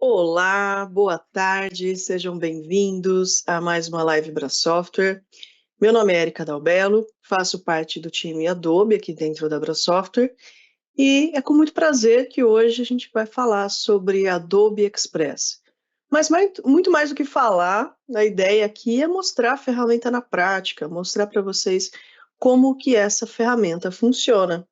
Olá, boa tarde, sejam bem-vindos a mais uma live Brasoftware. Meu nome é Erika Dalbello, faço parte do time Adobe aqui dentro da Brasoftware e é com muito prazer que hoje a gente vai falar sobre Adobe Express. Mas muito mais do que falar, a ideia aqui é mostrar a ferramenta na prática, mostrar para vocês como que essa ferramenta funciona.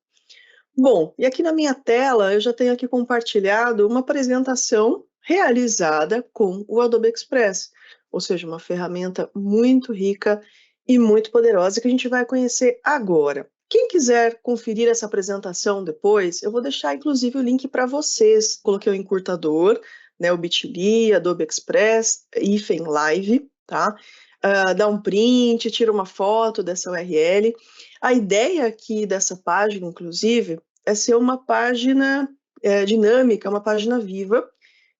Bom, e aqui na minha tela eu já tenho aqui compartilhado uma apresentação realizada com o Adobe Express, ou seja, uma ferramenta muito rica e muito poderosa que a gente vai conhecer agora. Quem quiser conferir essa apresentação depois, eu vou deixar inclusive o link para vocês. Coloquei o encurtador, né, o Bitly, Adobe Express, hífen Live, tá? Dá um print, tira uma foto dessa URL. A ideia aqui dessa página, inclusive, é ser uma página dinâmica, uma página viva,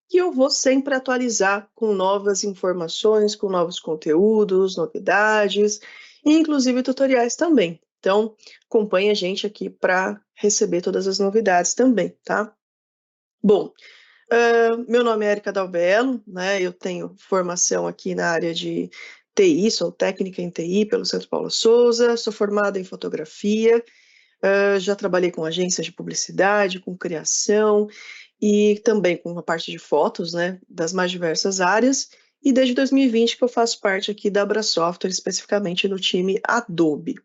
que eu vou sempre atualizar com novas informações, com novos conteúdos, novidades, e inclusive tutoriais também. Então, acompanhe a gente aqui para receber todas as novidades também, tá? Bom, meu nome é Erika Dalbello, né? Eu tenho formação aqui na área de TI, sou técnica em TI pelo Centro Paulo Souza, sou formada em fotografia, já trabalhei com agências de publicidade, com criação e também com a parte de fotos, né, das mais diversas áreas. E desde 2020 que eu faço parte aqui da Brasoftware, especificamente no time Adobe.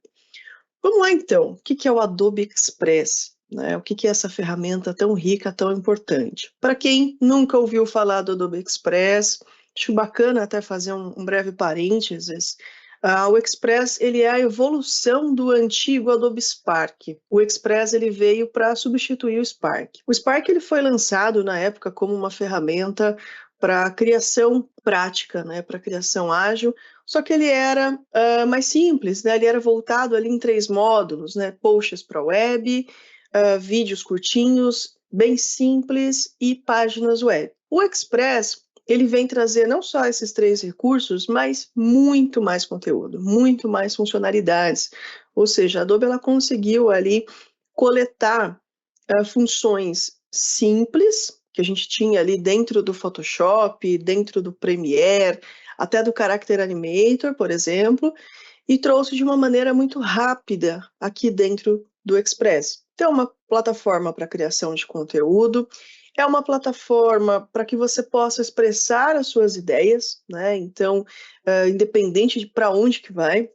Vamos lá então, o que é o Adobe Express? Né? O que é essa ferramenta tão rica, tão importante? Para quem nunca ouviu falar do Adobe Express, acho bacana até fazer um breve parênteses. O Express ele é a evolução do antigo Adobe Spark. O Express ele veio para substituir o Spark. O Spark ele foi lançado na época como uma ferramenta para criação prática, né, para criação ágil, só que ele era mais simples, né? Ele era voltado ali em 3 módulos, né? Posts para web, vídeos curtinhos, bem simples e páginas web. O Express, ele vem trazer não só esses 3 recursos, mas muito mais conteúdo, muito mais funcionalidades. Ou seja, a Adobe ela conseguiu ali coletar funções simples, que a gente tinha ali dentro do Photoshop, dentro do Premiere, até do Character Animator, por exemplo, e trouxe de uma maneira muito rápida aqui dentro do Express. Então, é uma plataforma para criação de conteúdo, é uma plataforma para que você possa expressar as suas ideias, né? Então, independente de para onde que vai,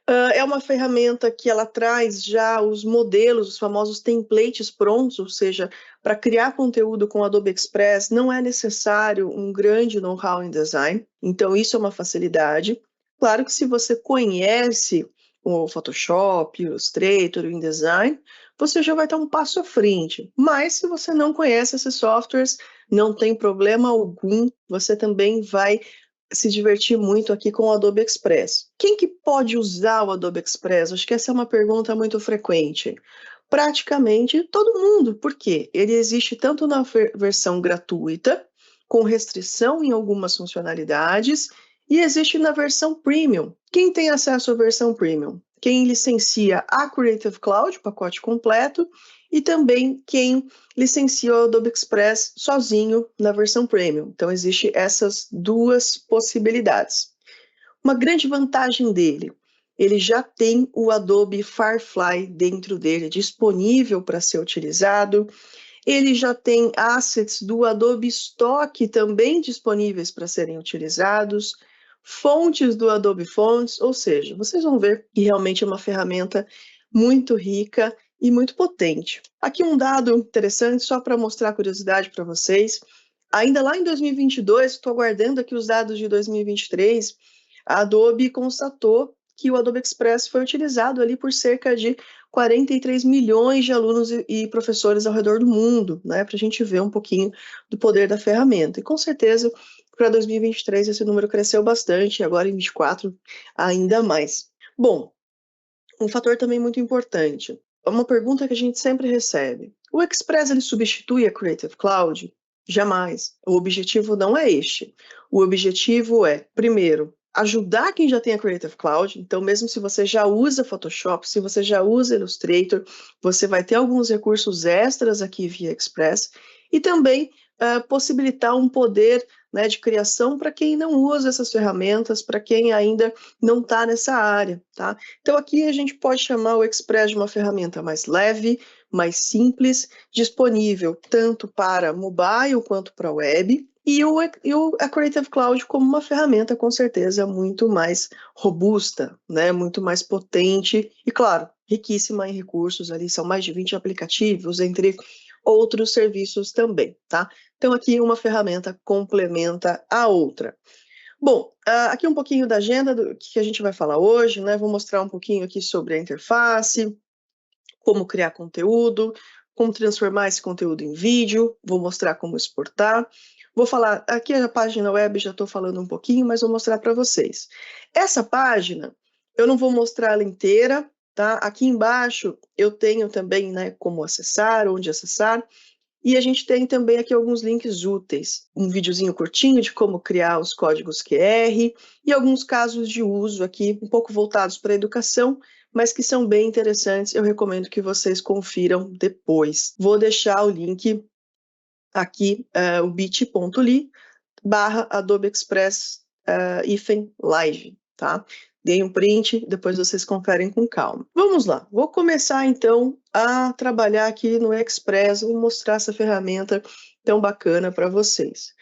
é uma ferramenta que ela traz já os modelos, os famosos templates prontos, ou seja, para criar conteúdo com Adobe Express não é necessário um grande know-how em design, então isso é uma facilidade. Claro que se você conhece o Photoshop, o Illustrator, o InDesign, você já vai estar um passo à frente. Mas se você não conhece esses softwares, não tem problema algum, você também vai se divertir muito aqui com o Adobe Express. Quem que pode usar o Adobe Express? Acho que essa é uma pergunta muito frequente. Praticamente todo mundo, porque ele existe tanto na versão gratuita, com restrição em algumas funcionalidades, e existe na versão Premium. Quem tem acesso à versão Premium? Quem licencia a Creative Cloud, o pacote completo, e também quem licencia o Adobe Express sozinho na versão Premium. Então, existem essas duas possibilidades. Uma grande vantagem dele, ele já tem o Adobe Firefly dentro dele, disponível para ser utilizado. Ele já tem assets do Adobe Stock também disponíveis para serem utilizados, fontes do Adobe Fonts, ou seja, vocês vão ver que realmente é uma ferramenta muito rica e muito potente. Aqui um dado interessante, só para mostrar curiosidade para vocês. Ainda lá em 2022, estou aguardando aqui os dados de 2023, a Adobe constatou que o Adobe Express foi utilizado ali por cerca de 43 milhões de alunos e professores ao redor do mundo, né, para a gente ver um pouquinho do poder da ferramenta. E com certeza, para 2023, esse número cresceu bastante, e agora em 2024 ainda mais. Bom, um fator também muito importante, uma pergunta que a gente sempre recebe. O Express ele substitui a Creative Cloud? Jamais. O objetivo não é este. O objetivo é, primeiro, ajudar quem já tem a Creative Cloud. Então, mesmo se você já usa Photoshop, se você já usa Illustrator, você vai ter alguns recursos extras aqui via Express. E também possibilitar um poder, né, de criação para quem não usa essas ferramentas, para quem ainda não está nessa área, tá? Então aqui a gente pode chamar o Express de uma ferramenta mais leve, mais simples, disponível tanto para mobile quanto para web, e a Creative Cloud como uma ferramenta, com certeza, muito mais robusta, né? Muito mais potente e, claro, riquíssima em recursos. Ali são mais de 20 aplicativos, entre outros serviços também, tá? Então, aqui uma ferramenta complementa a outra. Bom, aqui um pouquinho da agenda do que a gente vai falar hoje, né? Vou mostrar um pouquinho aqui sobre a interface, como criar conteúdo, como transformar esse conteúdo em vídeo, vou mostrar como exportar. Vou falar, aqui a página web já estou falando um pouquinho, mas vou mostrar para vocês. Essa página, eu não vou mostrar ela inteira, tá? Aqui embaixo eu tenho também, né, como acessar, onde acessar, e a gente tem também aqui alguns links úteis, um videozinho curtinho de como criar os códigos QR e alguns casos de uso aqui, um pouco voltados para a educação, mas que são bem interessantes, eu recomendo que vocês confiram depois. Vou deixar o link aqui, o bit.ly/Adobe Express Live, tá? Deem um print, depois vocês conferem com calma. Vamos lá, vou começar então a trabalhar aqui no Express, vou mostrar essa ferramenta tão bacana para vocês.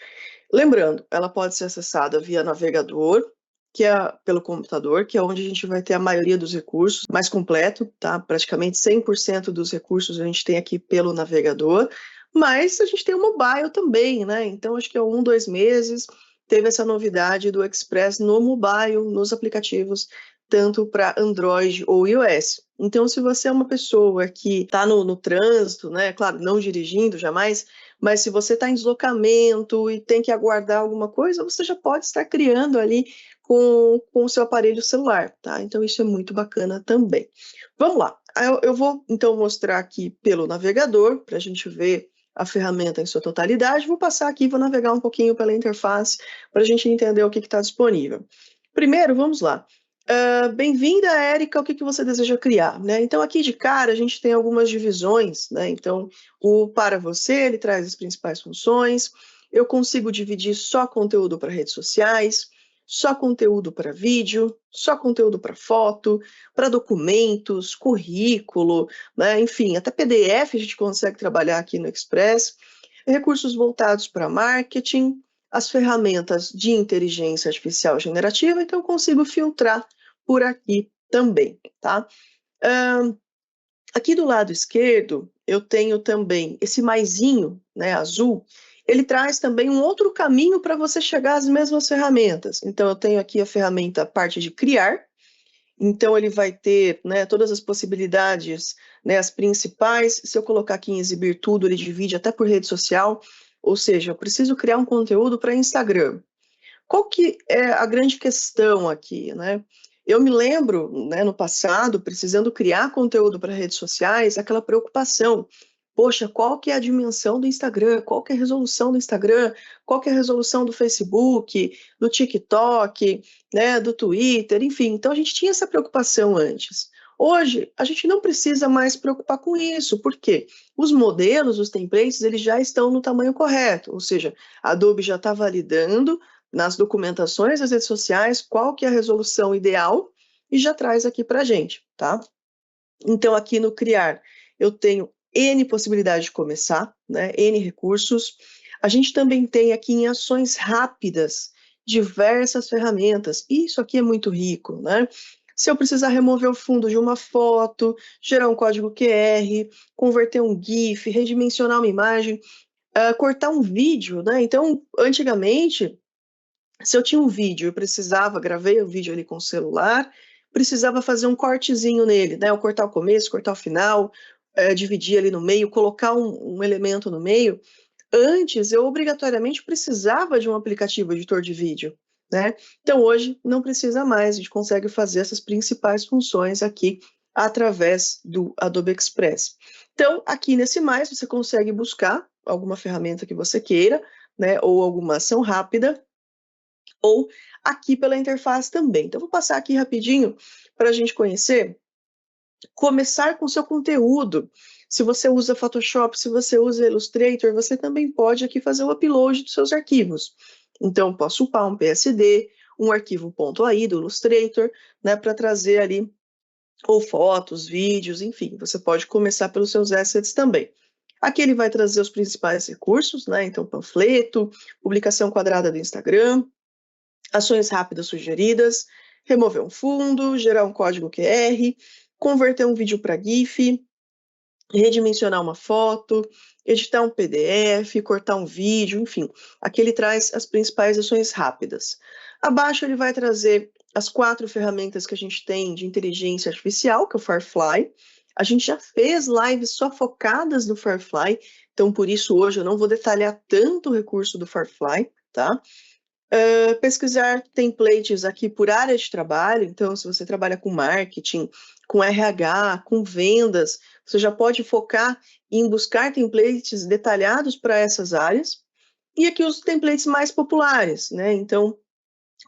Lembrando, ela pode ser acessada via navegador, que é pelo computador, que é onde a gente vai ter a maioria dos recursos, mais completo, tá? Praticamente 100% dos recursos a gente tem aqui pelo navegador, mas a gente tem o mobile também, né? Então, acho que há 2 meses teve essa novidade do Express no mobile, nos aplicativos, tanto para Android ou iOS. Então, se você é uma pessoa que está no trânsito, né? Claro, não dirigindo jamais, mas se você está em deslocamento e tem que aguardar alguma coisa, você já pode estar criando ali com o seu aparelho celular, tá? Então, isso é muito bacana também. Vamos lá, eu vou então mostrar aqui pelo navegador, para a gente ver a ferramenta em sua totalidade. Vou passar aqui, vou navegar um pouquinho pela interface, para a gente entender o que está disponível. Primeiro, vamos lá. Bem-vinda, Érica, o que você deseja criar, né? Então, aqui de cara, a gente tem algumas divisões, né? Então, o para você, ele traz as principais funções. Eu consigo dividir só conteúdo para redes sociais, só conteúdo para vídeo, só conteúdo para foto, para documentos, currículo, né? Enfim, até PDF a gente consegue trabalhar aqui no Express. Recursos voltados para marketing, as ferramentas de inteligência artificial generativa, então eu consigo filtrar por aqui também, tá? Aqui do lado esquerdo, eu tenho também esse maisinho, né, azul, ele traz também um outro caminho para você chegar às mesmas ferramentas. Então, eu tenho aqui a ferramenta, a parte de criar, então ele vai ter, né, todas as possibilidades, né, as principais. Se eu colocar aqui em exibir tudo, ele divide até por rede social, ou seja, eu preciso criar um conteúdo para Instagram. Qual que é a grande questão aqui, né? Eu me lembro, né, no passado, precisando criar conteúdo para redes sociais, aquela preocupação. Poxa, qual que é a dimensão do Instagram? Qual que é a resolução do Instagram? Qual que é a resolução do Facebook, do TikTok, né, do Twitter, enfim. Então, a gente tinha essa preocupação antes. Hoje, a gente não precisa mais se preocupar com isso, porque os modelos, os templates, eles já estão no tamanho correto, ou seja, a Adobe já está validando nas documentações das redes sociais qual que é a resolução ideal e já traz aqui para a gente, tá? Então, aqui no Criar, eu tenho N possibilidades de começar, né? N recursos. A gente também tem aqui em ações rápidas diversas ferramentas. Isso aqui é muito rico, né? Se eu precisar remover o fundo de uma foto, gerar um código QR, converter um GIF, redimensionar uma imagem, cortar um vídeo, né? Então, antigamente, se eu tinha um vídeo, eu precisava, gravei o vídeo ali com o celular, precisava fazer um cortezinho nele, né? Eu cortar o começo, cortar o final, dividir ali no meio, colocar um elemento no meio. Antes, eu obrigatoriamente precisava de um aplicativo editor de vídeo, né? Então, hoje, não precisa mais, a gente consegue fazer essas principais funções aqui através do Adobe Express. Então, aqui nesse mais, você consegue buscar alguma ferramenta que você queira, né? Ou alguma ação rápida, ou aqui pela interface também. Então, vou passar aqui rapidinho para a gente conhecer. Começar com seu conteúdo. Se você usa Photoshop, se você usa Illustrator, você também pode aqui fazer o upload dos seus arquivos. Então, posso upar um PSD, um arquivo .ai do Illustrator, né, para trazer ali ou fotos, vídeos, enfim, você pode começar pelos seus assets também. Aqui ele vai trazer os principais recursos, né? Então, panfleto, publicação quadrada do Instagram, ações rápidas sugeridas, remover um fundo, gerar um código QR, converter um vídeo para GIF, redimensionar uma foto, editar um PDF, cortar um vídeo, enfim. Aqui ele traz as principais ações rápidas. Abaixo ele vai trazer as 4 ferramentas que a gente tem de inteligência artificial, que é o Firefly. A gente já fez lives só focadas no Firefly, então por isso hoje eu não vou detalhar tanto o recurso do Firefly, tá? Pesquisar templates aqui por área de trabalho, então se você trabalha com marketing, com RH, com vendas, você já pode focar em buscar templates detalhados para essas áreas. E aqui os templates mais populares, né? Então,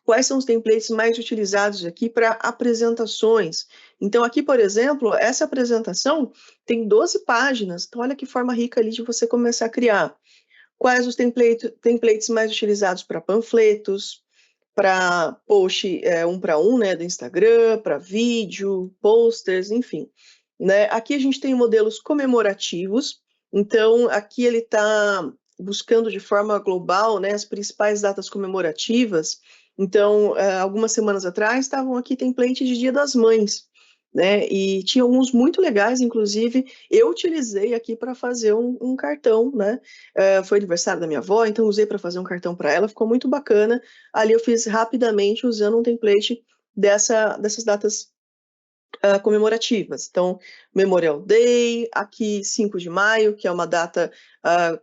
quais são os templates mais utilizados aqui para apresentações? Então, aqui, por exemplo, essa apresentação tem 12 páginas, então olha que forma rica ali de você começar a criar. Quais os templates mais utilizados para panfletos, para post 1 para 1, né, do Instagram, para vídeo, posters, enfim. Né? Aqui a gente tem modelos comemorativos, então aqui ele está buscando de forma global, né, as principais datas comemorativas. Então, algumas semanas atrás, estavam aqui templates de Dia das Mães, né? E tinha alguns muito legais, inclusive, eu utilizei aqui para fazer um cartão, né? Foi aniversário da minha avó, então usei para fazer um cartão para ela, ficou muito bacana. Ali eu fiz rapidamente usando um template dessas datas comemorativas. Então, Memorial Day, aqui 5 de maio, que é uma data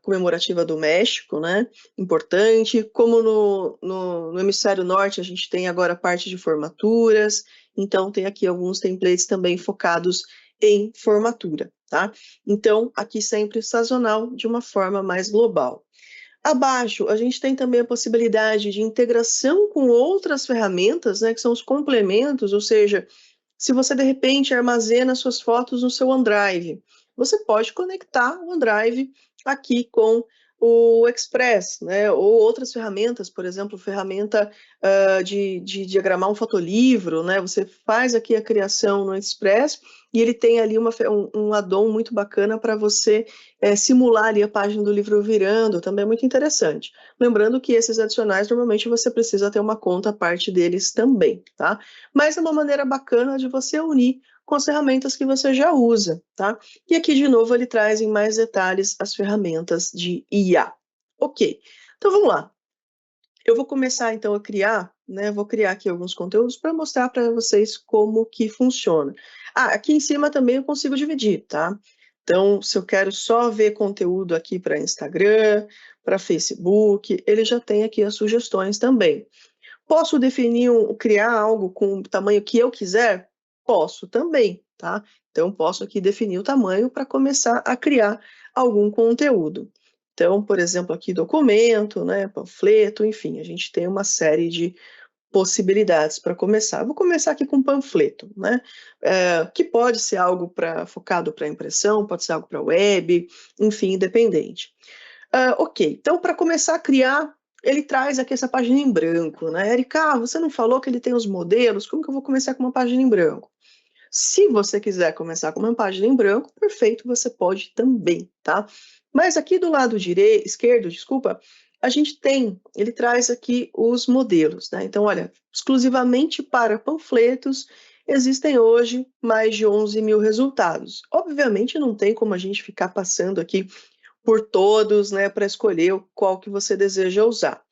comemorativa do México, né? Importante. Como no hemisfério norte, a gente tem agora a parte de formaturas, então tem aqui alguns templates também focados em formatura, tá? Então, aqui sempre sazonal, de uma forma mais global. Abaixo, a gente tem também a possibilidade de integração com outras ferramentas, né, que são os complementos, ou seja, se você de repente armazena suas fotos no seu OneDrive, você pode conectar o OneDrive aqui com o Express, né? Ou outras ferramentas, por exemplo, ferramenta de diagramar um fotolivro, né? Você faz aqui a criação no Express e ele tem ali um add-on muito bacana para você simular ali a página do livro virando, também é muito interessante. Lembrando que esses adicionais, normalmente você precisa ter uma conta à parte deles também, tá? Mas é uma maneira bacana de você unir com as ferramentas que você já usa, tá? E aqui, de novo, ele traz em mais detalhes as ferramentas de IA. Ok, então vamos lá. Eu vou começar, então, a criar, né? Vou criar aqui alguns conteúdos para mostrar para vocês como que funciona. Aqui em cima também eu consigo dividir, tá? Então, se eu quero só ver conteúdo aqui para Instagram, para Facebook, ele já tem aqui as sugestões também. Posso definir, criar algo com o tamanho que eu quiser? Posso também, tá? Então, posso aqui definir o tamanho para começar a criar algum conteúdo. Então, por exemplo, aqui documento, né, panfleto, enfim, a gente tem uma série de possibilidades para começar. Vou começar aqui com panfleto, né? Que pode ser algo focado para impressão, pode ser algo para web, enfim, independente. Ok, então para começar a criar, ele traz aqui essa página em branco, né? Erika, você não falou que ele tem os modelos, como que eu vou começar com uma página em branco? Se você quiser começar com uma página em branco, perfeito, você pode também, tá? Mas aqui do lado esquerdo, desculpa, a gente ele traz aqui os modelos, né? Então, olha, exclusivamente para panfletos, existem hoje mais de 11 mil resultados. Obviamente não tem como a gente ficar passando aqui por todos, né, para escolher qual que você deseja usar.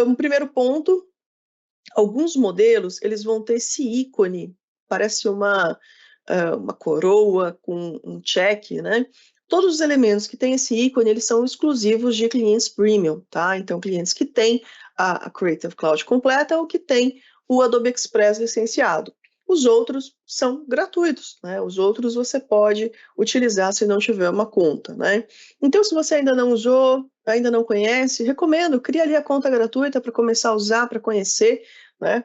Um primeiro ponto, alguns modelos, eles vão ter esse ícone, parece uma coroa com um check, né? Todos os elementos que têm esse ícone, eles são exclusivos de clientes premium, tá? Então, clientes que têm a Creative Cloud completa ou que têm o Adobe Express licenciado. Os outros são gratuitos, né? Os outros você pode utilizar se não tiver uma conta, né? Então, se você ainda não usou, ainda não conhece, recomendo, cria ali a conta gratuita para começar a usar, para conhecer, né?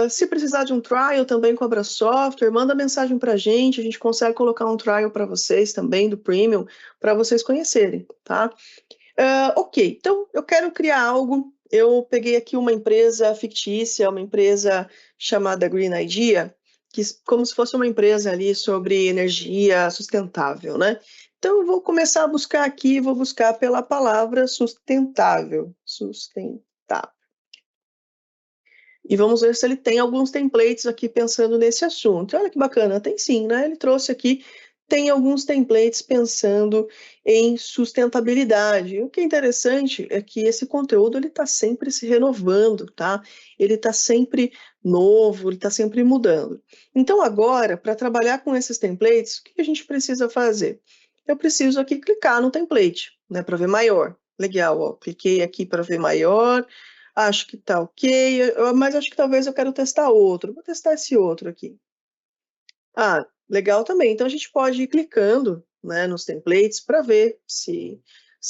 Se precisar de um trial também com a Brasoftware, manda mensagem para a gente consegue colocar um trial para vocês também, do Premium, para vocês conhecerem, tá? Ok, então eu quero criar algo, eu peguei aqui uma empresa fictícia, uma empresa chamada Green Idea, que como se fosse uma empresa ali sobre energia sustentável, né? Então eu vou começar a buscar aqui, vou buscar pela palavra sustentável, sustentável. E vamos ver se ele tem alguns templates aqui pensando nesse assunto. Olha que bacana, tem sim, né? Ele trouxe aqui, tem alguns templates pensando em sustentabilidade. O que é interessante é que esse conteúdo ele está sempre se renovando, tá? Ele está sempre novo, ele está sempre mudando. Então agora, para trabalhar com esses templates, o que a gente precisa fazer? Eu preciso aqui clicar no template, né, para ver maior. Legal, ó, cliquei aqui para ver maior. Acho que tá ok, mas acho que talvez eu quero testar outro. Vou testar esse outro aqui. Ah, legal também. Então a gente pode ir clicando, né, nos templates para ver se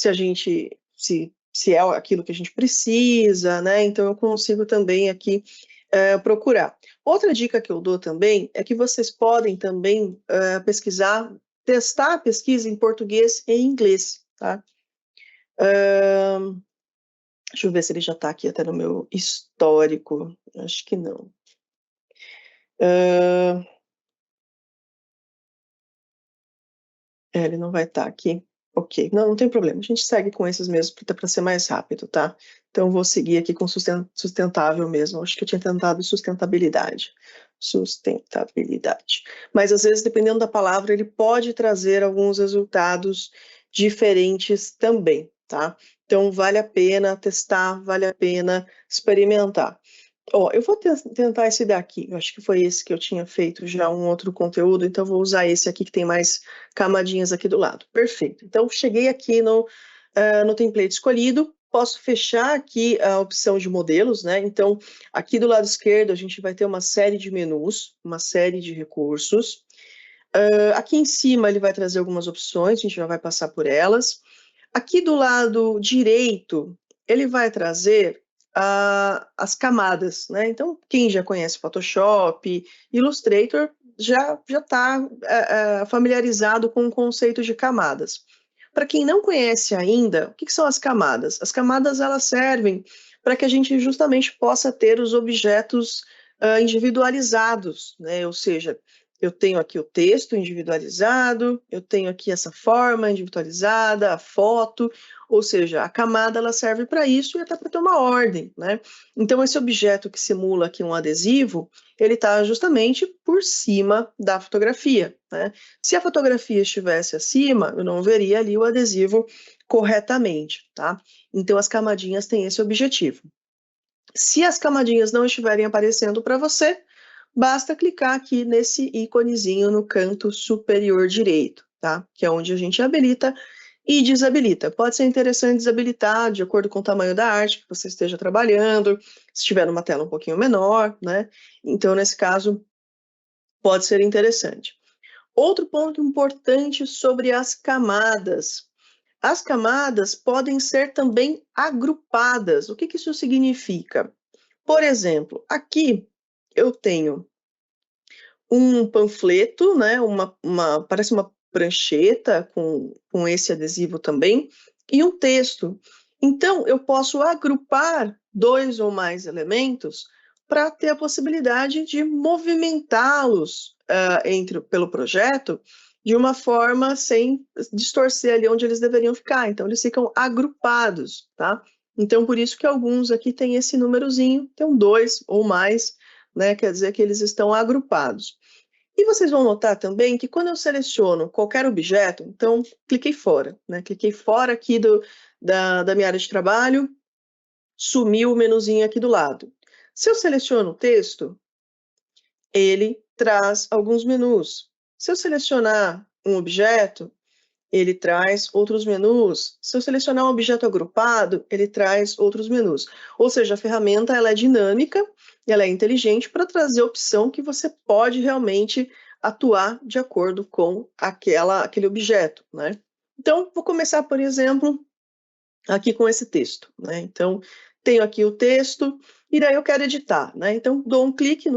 a gente se é aquilo que a gente precisa, né? Então eu consigo também aqui procurar. Outra dica que eu dou também é que vocês podem também pesquisar, testar a pesquisa em português e em inglês, tá? Deixa eu ver se ele já está aqui até no meu histórico. Acho que não. Ele não vai estar aqui. Ok, não tem problema. A gente segue com esses mesmos para ser mais rápido, tá? Então, eu vou seguir aqui com sustentável mesmo. Acho que eu tinha tentado sustentabilidade. Sustentabilidade. Mas, às vezes, dependendo da palavra, ele pode trazer alguns resultados diferentes também, tá? Então, vale a pena testar, vale a pena experimentar. Ó, eu vou tentar esse daqui. Eu acho que foi esse que eu tinha feito já um outro conteúdo, então vou usar esse aqui que tem mais camadinhas aqui do lado. Perfeito. Então, cheguei aqui no template escolhido. Posso fechar aqui a opção de modelos, né? Então, aqui do lado esquerdo, a gente vai ter uma série de menus, uma série de recursos. Aqui em cima, ele vai trazer algumas opções, a gente já vai passar por elas. Aqui do lado direito, ele vai trazer as camadas, né? Então, quem já conhece Photoshop, Illustrator, já está familiarizado com o conceito de camadas. Para quem não conhece ainda, o que são as camadas? As camadas elas servem para que a gente justamente possa ter os objetos individualizados, né? Ou seja, eu tenho aqui o texto individualizado, eu tenho aqui essa forma individualizada, a foto, ou seja, a camada ela serve para isso e até para ter uma ordem, né? Então esse objeto que simula aqui um adesivo, ele está justamente por cima da fotografia, né? Se a fotografia estivesse acima, eu não veria ali o adesivo corretamente, tá? Então as camadinhas têm esse objetivo. Se as camadinhas não estiverem aparecendo para você, basta clicar aqui nesse íconezinho no canto superior direito, tá? Que é onde a gente habilita e desabilita. Pode ser interessante desabilitar de acordo com o tamanho da arte que você esteja trabalhando, se estiver numa tela um pouquinho menor, né? Então, nesse caso, pode ser interessante. Outro ponto importante sobre as camadas. As camadas podem ser também agrupadas. O que isso significa? Por exemplo, aqui eu tenho um panfleto, né, parece uma prancheta com esse adesivo também, e um texto. Então, eu posso agrupar 2 ou mais elementos para ter a possibilidade de movimentá-los pelo projeto de uma forma sem distorcer ali onde eles deveriam ficar. Então, eles ficam agrupados, tá? Então, por isso que alguns aqui têm esse númerozinho, tem um 2 ou mais, né? Quer dizer que eles estão agrupados. E vocês vão notar também que quando eu seleciono qualquer objeto, então cliquei fora, né? Cliquei fora aqui da minha área de trabalho, sumiu o menuzinho aqui do lado. Se eu seleciono o texto, ele traz alguns menus. Se eu selecionar um objeto, ele traz outros menus. Se eu selecionar um objeto agrupado, ele traz outros menus. Ou seja, a ferramenta ela é dinâmica, ela é inteligente para trazer a opção que você pode realmente atuar de acordo com aquele objeto, né? Então, vou começar, por exemplo, aqui com esse texto, né? Então, tenho aqui o texto, e daí eu quero editar, né? Então, dou um clique,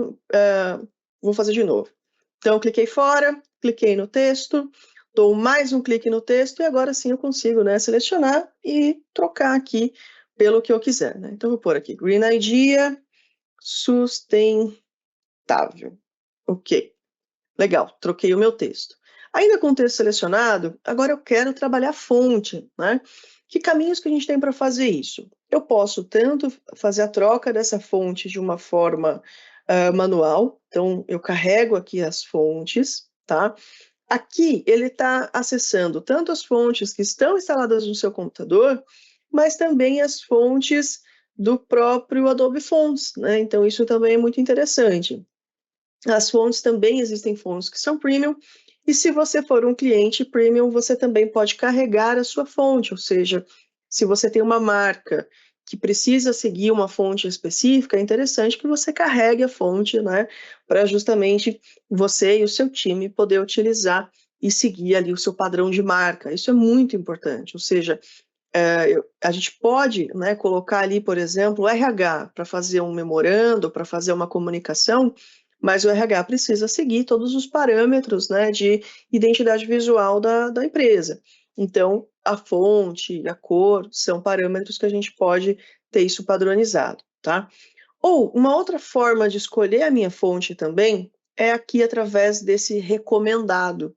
vou fazer de novo. Então, eu cliquei fora, cliquei no texto, dou mais um clique no texto, e agora sim eu consigo, né, selecionar e trocar aqui pelo que eu quiser, né? Então, vou pôr aqui, Green Idea, sustentável. Ok, legal, troquei o meu texto. Ainda com o texto selecionado, agora eu quero trabalhar a fonte, né? Que caminhos que a gente tem para fazer isso? Eu posso tanto fazer a troca dessa fonte de uma forma manual, então eu carrego aqui as fontes, tá? Aqui ele está acessando tanto as fontes que estão instaladas no seu computador, mas também as fontes do próprio Adobe Fonts, né? Então isso também é muito interessante. As fontes também existem fontes que são premium, e se você for um cliente premium, você também pode carregar a sua fonte, ou seja, se você tem uma marca que precisa seguir uma fonte específica, é interessante que você carregue a fonte, né, para justamente você e o seu time poder utilizar e seguir ali o seu padrão de marca. Isso é muito importante, ou seja, a gente pode, né, colocar ali, por exemplo, o RH para fazer um memorando, para fazer uma comunicação, mas o RH precisa seguir todos os parâmetros, né, de identidade visual da empresa. Então, a fonte, a cor, são parâmetros que a gente pode ter isso padronizado, tá? Ou, uma outra forma de escolher a minha fonte também é aqui através desse recomendado.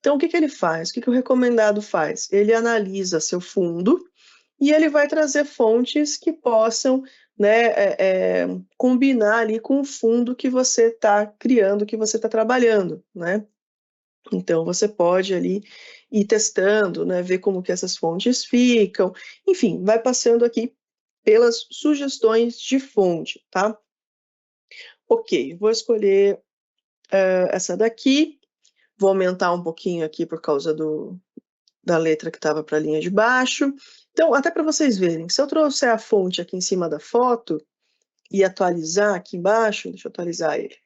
Então, o que que ele faz? O que que o recomendado faz? Ele analisa seu fundo e ele vai trazer fontes que possam, né, combinar ali com o fundo que você está criando, que você está trabalhando, né? Então, você pode ali ir testando, né, ver como que essas fontes ficam, enfim, vai passando aqui pelas sugestões de fonte, tá? Ok, vou escolher essa daqui, vou aumentar um pouquinho aqui por causa da letra que estava para a linha de baixo. Então, até para vocês verem, se eu trouxer a fonte aqui em cima da foto e atualizar aqui embaixo, deixa eu atualizar ele.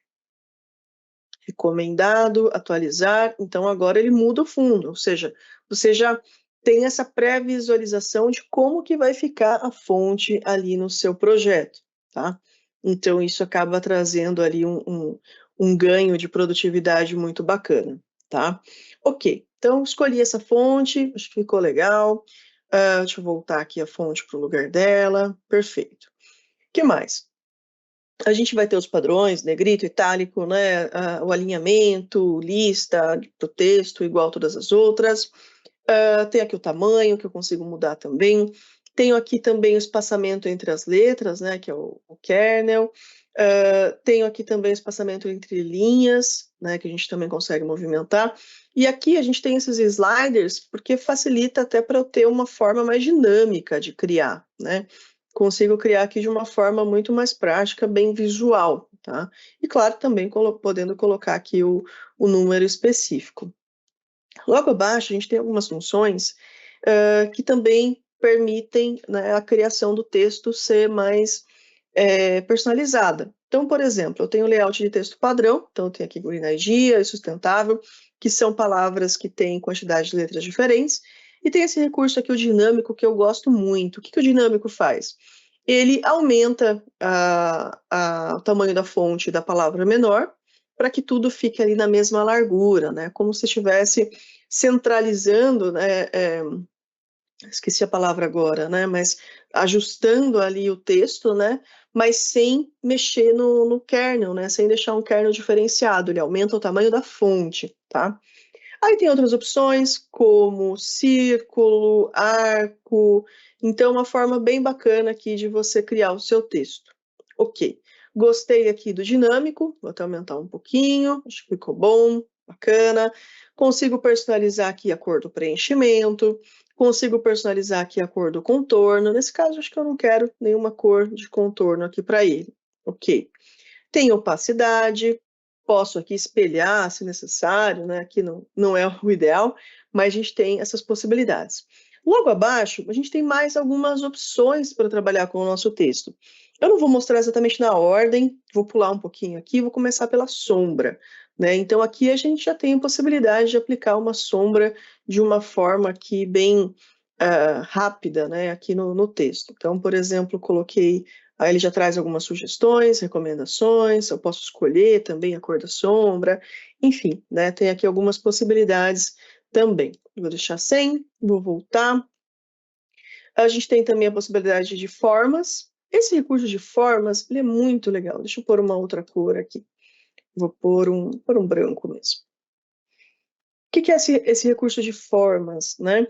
Recomendado, atualizar, então agora ele muda o fundo, ou seja, você já tem essa pré-visualização de como que vai ficar a fonte ali no seu projeto, tá? Então isso acaba trazendo ali um ganho de produtividade muito bacana, tá? Ok, então escolhi essa fonte, acho que ficou legal. Deixa eu voltar aqui a fonte para o lugar dela, perfeito. O que mais? A gente vai ter os padrões, negrito, itálico, né, o alinhamento, lista para o texto, igual todas as outras. Tem aqui o tamanho, que eu consigo mudar também. Tenho aqui também o espaçamento entre as letras, né, que é o kernel. Tenho aqui também o espaçamento entre linhas, né, que a gente também consegue movimentar. E aqui a gente tem esses sliders, porque facilita até para eu ter uma forma mais dinâmica de criar, né? Consigo criar aqui de uma forma muito mais prática, bem visual, tá? E claro, também podendo colocar aqui o número específico. Logo abaixo, a gente tem algumas funções que também permitem, né, a criação do texto ser mais personalizada. Então, por exemplo, eu tenho layout de texto padrão, então eu tenho aqui Green Idea e sustentável, que são palavras que têm quantidade de letras diferentes, e tem esse recurso aqui, o dinâmico, que eu gosto muito. O que que o dinâmico faz? Ele aumenta o tamanho da fonte da palavra menor, para que tudo fique ali na mesma largura, né? Como se estivesse centralizando, né? Esqueci a palavra agora, né? Mas ajustando ali o texto, né? Mas sem mexer no kernel, né? Sem deixar um kernel diferenciado. Ele aumenta o tamanho da fonte, tá? Aí tem outras opções, como círculo, arco. Então, uma forma bem bacana aqui de você criar o seu texto. Ok. Gostei aqui do dinâmico, vou até aumentar um pouquinho, acho que ficou bom, bacana. Consigo personalizar aqui a cor do preenchimento, consigo personalizar aqui a cor do contorno. Nesse caso, acho que eu não quero nenhuma cor de contorno aqui para ele. Ok. Tem opacidade, posso aqui espelhar se necessário, né? Aqui não é o ideal, mas a gente tem essas possibilidades. Logo abaixo, a gente tem mais algumas opções para trabalhar com o nosso texto. Eu não vou mostrar exatamente na ordem, vou pular um pouquinho aqui, vou começar pela sombra, né? Então aqui a gente já tem a possibilidade de aplicar uma sombra de uma forma aqui bem rápida, né, aqui no texto. Então, por exemplo, coloquei, aí ele já traz algumas sugestões, recomendações, eu posso escolher também a cor da sombra, enfim, né, tem aqui algumas possibilidades também. Vou deixar sem, vou voltar. A gente tem também a possibilidade de formas. Esse recurso de formas, ele é muito legal. Deixa eu pôr uma outra cor aqui. Vou pôr um branco mesmo. O que é esse recurso de formas, né?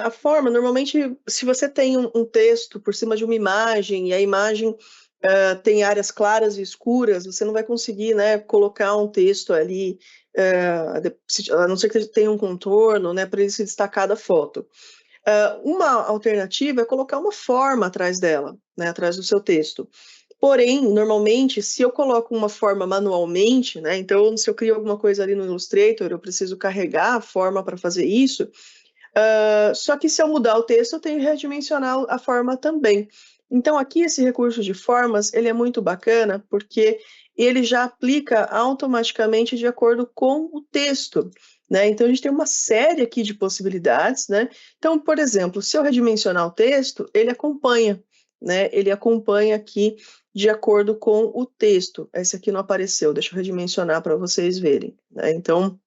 A forma, normalmente, se você tem um texto por cima de uma imagem, e a imagem tem áreas claras e escuras, você não vai conseguir, né, colocar um texto ali, a não ser que tenha um contorno, né, para ele se destacar da foto. Uma alternativa é colocar uma forma atrás dela, né, atrás do seu texto. Porém, normalmente, se eu coloco uma forma manualmente, né, então se eu crio alguma coisa ali no Illustrator, eu preciso carregar a forma para fazer isso, só que se eu mudar o texto, eu tenho que redimensionar a forma também. Então, aqui esse recurso de formas, ele é muito bacana, porque ele já aplica automaticamente de acordo com o texto, né? Então, a gente tem uma série aqui de possibilidades, né? Então, por exemplo, se eu redimensionar o texto, ele acompanha, né? Ele acompanha aqui de acordo com o texto. Esse aqui não apareceu, deixa eu redimensionar para vocês verem, né? Então,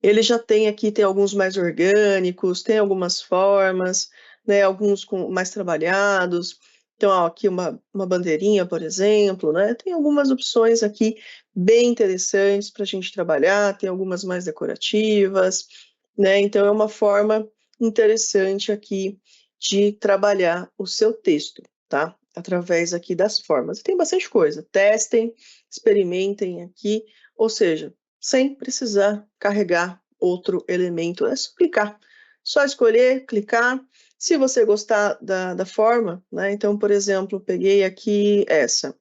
ele já tem alguns mais orgânicos, tem algumas formas, né, alguns mais trabalhados. Então, ó, aqui uma bandeirinha, por exemplo, né? Tem algumas opções aqui bem interessantes para a gente trabalhar, tem algumas mais decorativas, né? Então, é uma forma interessante aqui de trabalhar o seu texto, tá? Através aqui das formas. Tem bastante coisa. Testem, experimentem aqui, ou seja, sem precisar carregar outro elemento. É só clicar. Só escolher, clicar. Se você gostar da forma, né? Então, por exemplo, peguei aqui essa.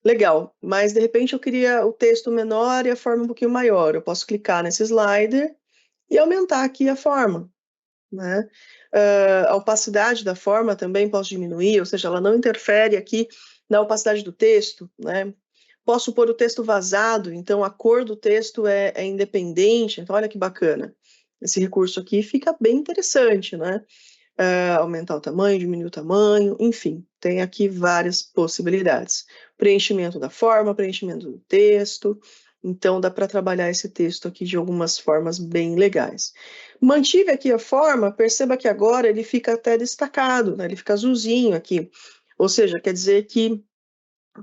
Legal, mas de repente eu queria o texto menor e a forma um pouquinho maior. Eu posso clicar nesse slider e aumentar aqui a forma, né? A opacidade da forma também posso diminuir, ou seja, ela não interfere aqui na opacidade do texto, né? Posso pôr o texto vazado, então a cor do texto é independente, então olha que bacana. Esse recurso aqui fica bem interessante, né? Aumentar o tamanho, diminuir o tamanho, enfim, tem aqui várias possibilidades. Preenchimento da forma, preenchimento do texto, então dá para trabalhar esse texto aqui de algumas formas bem legais. Mantive aqui a forma, perceba que agora ele fica até destacado, né? Ele fica azulzinho aqui, ou seja, quer dizer que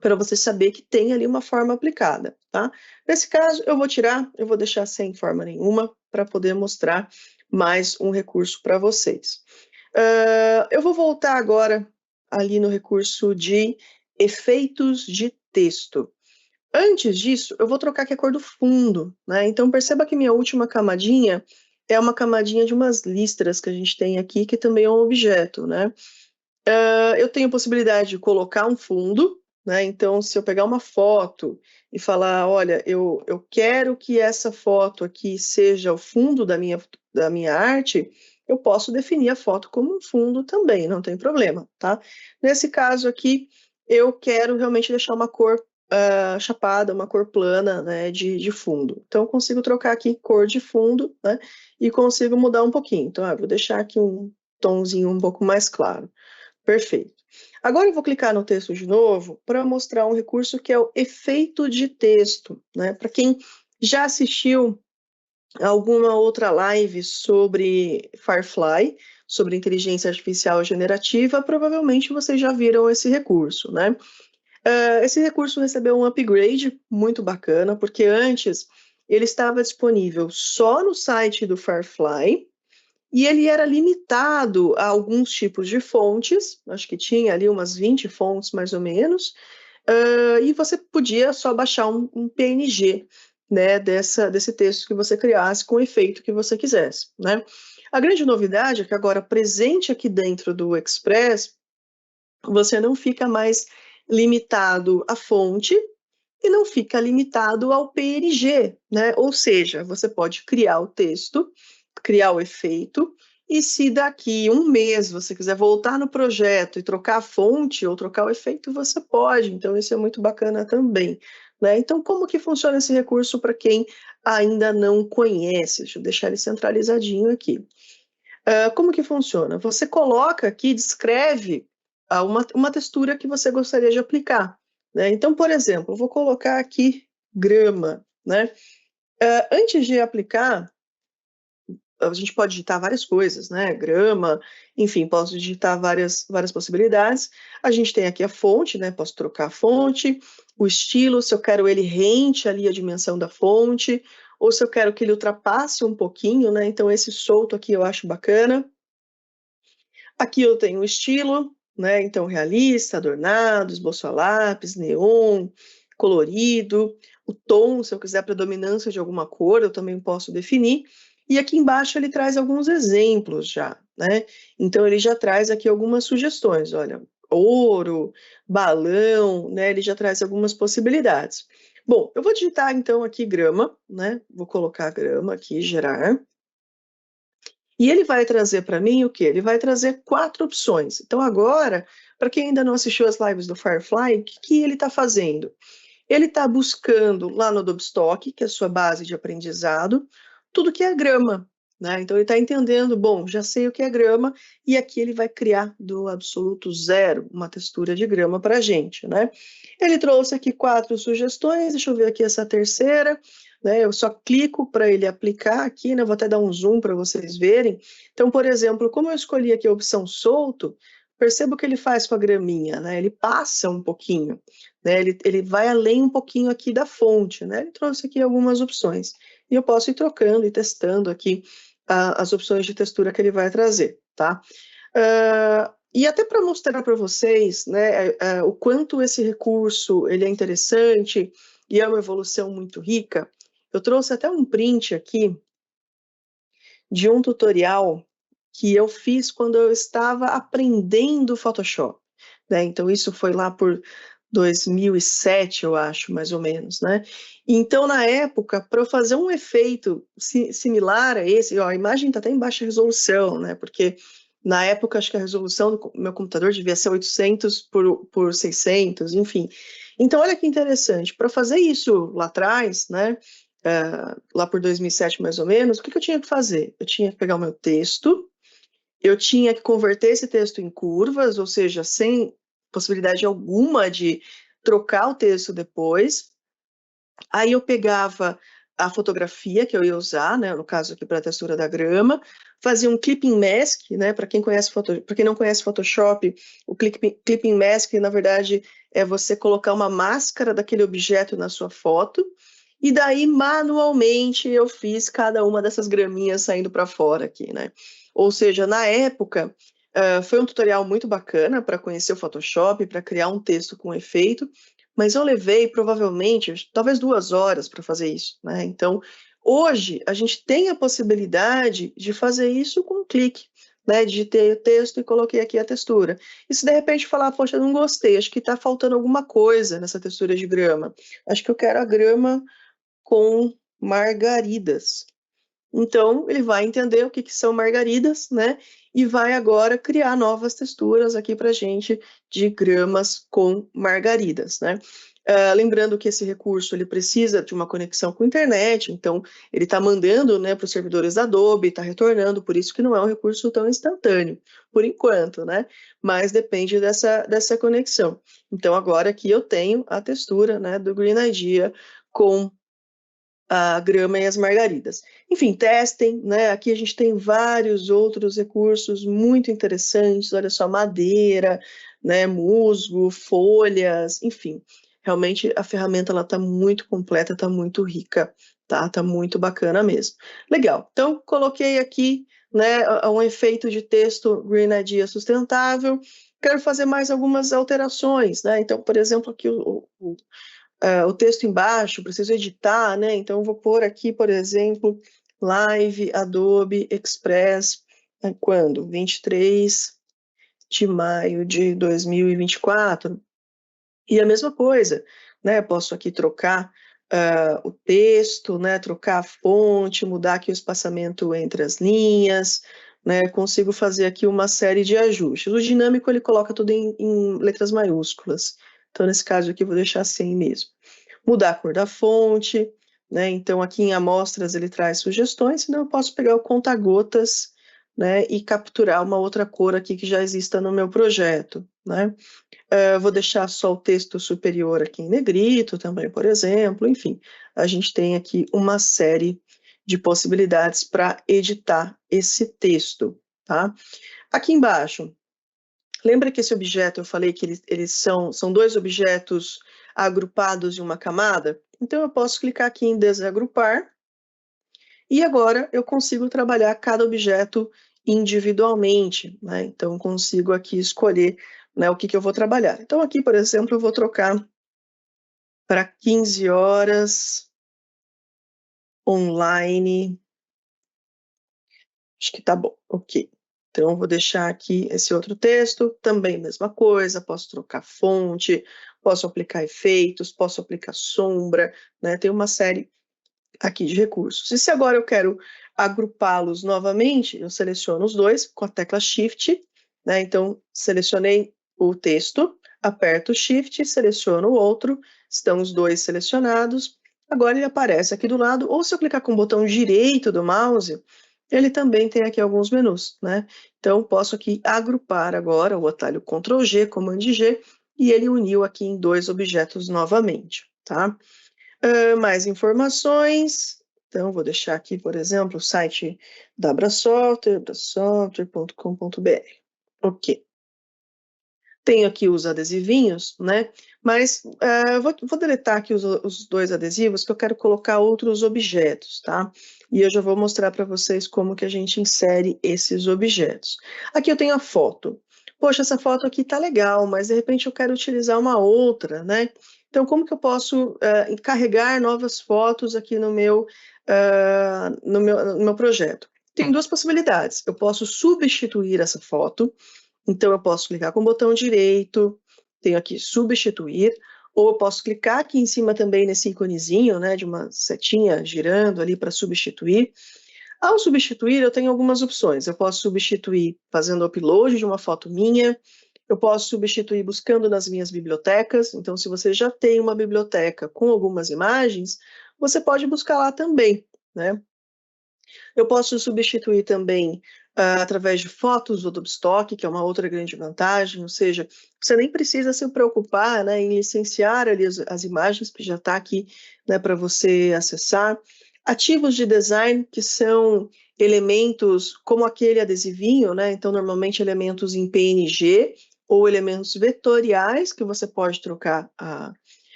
para você saber que tem ali uma forma aplicada, tá? Nesse caso, eu vou tirar, eu vou deixar sem forma nenhuma, para poder mostrar mais um recurso para vocês. Eu vou voltar agora ali no recurso de efeitos de texto. Antes disso, eu vou trocar aqui a cor do fundo, né? Então, perceba que minha última camadinha é uma camadinha de umas listras que a gente tem aqui, que também é um objeto, né? Eu tenho possibilidade de colocar um fundo, né? Então, se eu pegar uma foto e falar, olha, eu quero que essa foto aqui seja o fundo da minha arte, eu posso definir a foto como um fundo também, não tem problema, tá? Nesse caso aqui, eu quero realmente deixar uma cor chapada, uma cor plana, né, de fundo. Então, eu consigo trocar aqui cor de fundo, né, e consigo mudar um pouquinho. Então, vou deixar aqui um tomzinho um pouco mais claro. Perfeito. Agora eu vou clicar no texto de novo para mostrar um recurso que é o efeito de texto, né? Para quem já assistiu alguma outra live sobre Firefly, sobre inteligência artificial generativa, provavelmente vocês já viram esse recurso, né? Esse recurso recebeu um upgrade muito bacana, porque antes ele estava disponível só no site do Firefly, e ele era limitado a alguns tipos de fontes, acho que tinha ali umas 20 fontes mais ou menos, e você podia só baixar um PNG, né, desse texto que você criasse com o efeito que você quisesse, né? A grande novidade é que agora, presente aqui dentro do Express, você não fica mais limitado à fonte e não fica limitado ao PNG, né? Ou seja, você pode criar o texto, criar o efeito, e se daqui um mês você quiser voltar no projeto e trocar a fonte ou trocar o efeito, você pode. Então, isso é muito bacana também, né? Então, como que funciona esse recurso para quem ainda não conhece? Deixa eu deixar ele centralizadinho aqui. Como que funciona? Você coloca aqui, descreve uma textura que você gostaria de aplicar, né? Então, por exemplo, eu vou colocar aqui grama, né? Antes de aplicar, a gente pode digitar várias coisas, né? Grama, enfim, posso digitar várias possibilidades. A gente tem aqui a fonte, né? Posso trocar a fonte, o estilo, se eu quero ele rente ali a dimensão da fonte, ou se eu quero que ele ultrapasse um pouquinho, né? Então, esse solto aqui eu acho bacana. Aqui eu tenho o estilo, né? Então, realista, adornado, esboço a lápis, neon, colorido, o tom, se eu quiser predominância de alguma cor, eu também posso definir. E aqui embaixo ele traz alguns exemplos já, né? Então, ele já traz aqui algumas sugestões, olha, ouro, balão, né? Ele já traz algumas possibilidades. Bom, eu vou digitar então aqui grama, né? Vou colocar grama aqui, gerar. E ele vai trazer para mim o quê? Ele vai trazer 4 opções. Então, agora, para quem ainda não assistiu as lives do Firefly, o que ele está fazendo? Ele está buscando lá no Adobe Stock, que é a sua base de aprendizado, tudo que é grama, né? Então, ele está entendendo, bom, já sei o que é grama, e aqui ele vai criar do absoluto zero uma textura de grama para a gente, né? Ele trouxe aqui 4 sugestões, deixa eu ver aqui essa terceira, né? Eu só clico para ele aplicar aqui, né? Vou até dar um zoom para vocês verem. Então, por exemplo, como eu escolhi aqui a opção solto, perceba o que ele faz com a graminha, né? Ele passa um pouquinho, né? Ele vai além um pouquinho aqui da fonte, né? Ele trouxe aqui algumas opções. E eu posso ir trocando e testando aqui as opções de textura que ele vai trazer, tá? E até para mostrar para vocês, né, o quanto esse recurso ele é interessante e é uma evolução muito rica, eu trouxe até um print aqui de um tutorial que eu fiz quando eu estava aprendendo Photoshop, né? Então, isso foi lá por 2007, eu acho, mais ou menos, né? Então, na época, para eu fazer um efeito similar a esse, ó, a imagem está até em baixa resolução, né? Porque na época, acho que a resolução do meu computador devia ser 800 por 600, enfim. Então, olha que interessante, para fazer isso lá atrás, né? Lá por 2007, mais ou menos, o que eu tinha que fazer? Eu tinha que pegar o meu texto, eu tinha que converter esse texto em curvas, ou seja, sem possibilidade alguma de trocar o texto depois. Aí eu pegava a fotografia que eu ia usar, né, no caso aqui para a textura da grama, fazia um clipping mask, né, para quem não conhece Photoshop, o clipping mask, na verdade, é você colocar uma máscara daquele objeto na sua foto, e daí manualmente eu fiz cada uma dessas graminhas saindo para fora aqui, né? Ou seja, na época, foi um tutorial muito bacana para conhecer o Photoshop, para criar um texto com efeito, mas eu levei provavelmente, talvez 2 horas para fazer isso, né? Então, hoje a gente tem a possibilidade de fazer isso com um clique, né? Digitei o texto e coloquei aqui a textura. E se de repente falar, poxa, eu não gostei, acho que está faltando alguma coisa nessa textura de grama. Acho que eu quero a grama com margaridas. Então, ele vai entender o que são margaridas, né? E vai agora criar novas texturas aqui para a gente de gramas com margaridas, né? Lembrando que esse recurso ele precisa de uma conexão com a internet, então ele está mandando, né, para os servidores da Adobe, está retornando, por isso que não é um recurso tão instantâneo, por enquanto, né? Mas depende dessa conexão. Então agora aqui eu tenho a textura, né, do Green Idea com a grama e as margaridas. Enfim, testem, né? Aqui a gente tem vários outros recursos muito interessantes, olha só, madeira, né, musgo, folhas, enfim. Realmente a ferramenta ela tá muito completa, está muito rica, tá? Tá muito bacana mesmo. Legal. Então, coloquei aqui, né, um efeito de texto Green Idea sustentável. Quero fazer mais algumas alterações, né? Então, por exemplo, aqui o texto embaixo, preciso editar, né? Então, eu vou pôr aqui, por exemplo, Live Adobe Express, quando? 23 de maio de 2024. E a mesma coisa, né? Posso aqui trocar o texto, né? Trocar a fonte, mudar aqui o espaçamento entre as linhas, né? Consigo fazer aqui uma série de ajustes. O dinâmico, ele coloca tudo em letras maiúsculas. Então, nesse caso aqui, eu vou deixar assim mesmo. Mudar a cor da fonte, né? Então, aqui em amostras, ele traz sugestões, senão eu posso pegar o conta-gotas, né, e capturar uma outra cor aqui que já exista no meu projeto, né. Vou deixar só o texto superior aqui em negrito também, por exemplo, enfim, a gente tem aqui uma série de possibilidades para editar esse texto, tá. Aqui embaixo, lembra que esse objeto eu falei que eles são dois objetos agrupados em uma camada? Então eu posso clicar aqui em desagrupar, e agora eu consigo trabalhar cada objeto individualmente, né? Então consigo aqui escolher, né, o que eu vou trabalhar. Então aqui, por exemplo, eu vou trocar para 15 horas online. Acho que tá bom, ok. Então eu vou deixar aqui esse outro texto, também mesma coisa, posso trocar fonte, posso aplicar efeitos, posso aplicar sombra, né? Tem uma série aqui de recursos. E se agora eu quero agrupá-los novamente, eu seleciono os dois com a tecla Shift, né? Então, selecionei o texto, aperto Shift, seleciono o outro, estão os dois selecionados. Agora ele aparece aqui do lado, ou se eu clicar com o botão direito do mouse, ele também tem aqui alguns menus, né? Então, posso aqui agrupar agora o atalho Ctrl G, Command G, e ele uniu aqui em dois objetos novamente, tá? Mais informações, então vou deixar aqui, por exemplo, o site da Brasoftware, brasoftware.com.br. Ok. Tenho aqui os adesivinhos, né? Mas vou deletar aqui os dois adesivos, que eu quero colocar outros objetos, tá? E eu já vou mostrar para vocês como que a gente insere esses objetos. Aqui eu tenho a foto. Poxa, essa foto aqui tá legal, mas de repente eu quero utilizar uma outra, né? Então, como que eu posso carregar novas fotos aqui no meu projeto? Tem duas possibilidades. Eu posso substituir essa foto, então eu posso clicar com o botão direito, tenho aqui substituir, ou eu posso clicar aqui em cima também nesse íconezinho, né, de uma setinha girando ali para substituir. Ao substituir, eu tenho algumas opções. Eu posso substituir fazendo upload de uma foto minha, eu posso substituir buscando nas minhas bibliotecas. Então, se você já tem uma biblioteca com algumas imagens, você pode buscar lá também, né? Eu posso substituir também através de fotos do Adobe Stock, que é uma outra grande vantagem, ou seja, você nem precisa se preocupar, né, em licenciar ali as imagens, que já está aqui, né, para você acessar. Ativos de design, que são elementos como aquele adesivinho, né, então normalmente elementos em PNG ou elementos vetoriais, que você pode trocar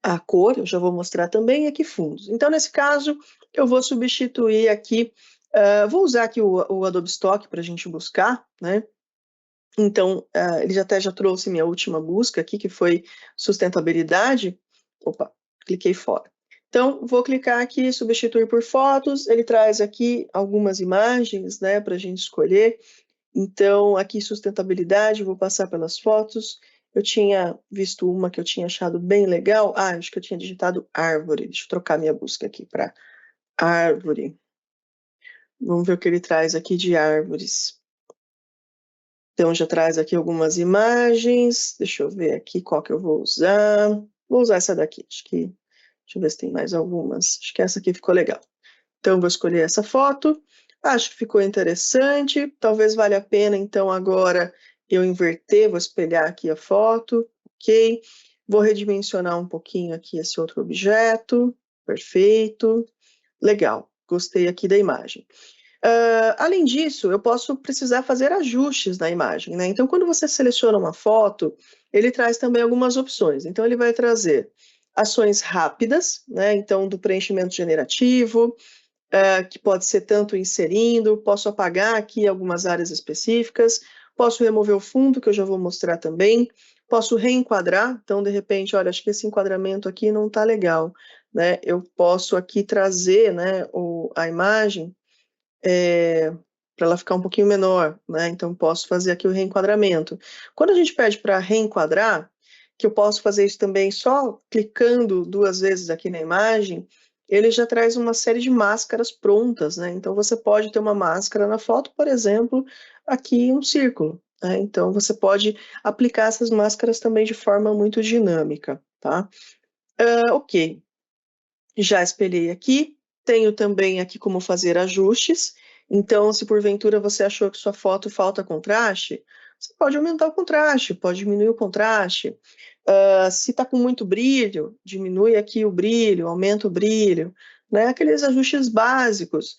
a cor, eu já vou mostrar também, e aqui fundos. Então, nesse caso, eu vou substituir aqui, vou usar aqui o Adobe Stock para a gente buscar, né? Então, ele até já trouxe minha última busca aqui, que foi sustentabilidade. Opa, cliquei fora. Então, vou clicar aqui, substituir por fotos, ele traz aqui algumas imagens, né, para a gente escolher. Então, aqui sustentabilidade, vou passar pelas fotos. Eu tinha visto uma que eu tinha achado bem legal. Acho que eu tinha digitado árvore. Deixa eu trocar minha busca aqui para árvore. Vamos ver o que ele traz aqui de árvores. Então, já traz aqui algumas imagens. Deixa eu ver aqui qual que eu vou usar. Vou usar essa daqui. Deixa eu ver se tem mais algumas. Acho que essa aqui ficou legal. Então, vou escolher essa foto. Acho que ficou interessante. Talvez valha a pena, então, agora eu inverter, vou espelhar aqui a foto. Ok. Vou redimensionar um pouquinho aqui esse outro objeto. Perfeito. Legal. Gostei aqui da imagem. Além disso, eu posso precisar fazer ajustes na imagem, né? Então, quando você seleciona uma foto, ele traz também algumas opções. Então, ele vai trazer ações rápidas, né? Então, do preenchimento generativo, que pode ser tanto inserindo, posso apagar aqui algumas áreas específicas, posso remover o fundo, que eu já vou mostrar também, posso reenquadrar, então, de repente, olha, acho que esse enquadramento aqui não está legal, né? Eu posso aqui trazer, né, a imagem para ela ficar um pouquinho menor, né? Então, posso fazer aqui o reenquadramento. Quando a gente pede para reenquadrar, que eu posso fazer isso também só clicando 2 vezes aqui na imagem, ele já traz uma série de máscaras prontas, né? Então, você pode ter uma máscara na foto, por exemplo, aqui um círculo, né? Então, você pode aplicar essas máscaras também de forma muito dinâmica, tá? Ok, já espelhei aqui, tenho também aqui como fazer ajustes, Então, se porventura você achou que sua foto falta contraste, você pode aumentar o contraste, pode diminuir o contraste. Se está com muito brilho, diminui aqui o brilho, aumenta o brilho, né? Aqueles ajustes básicos.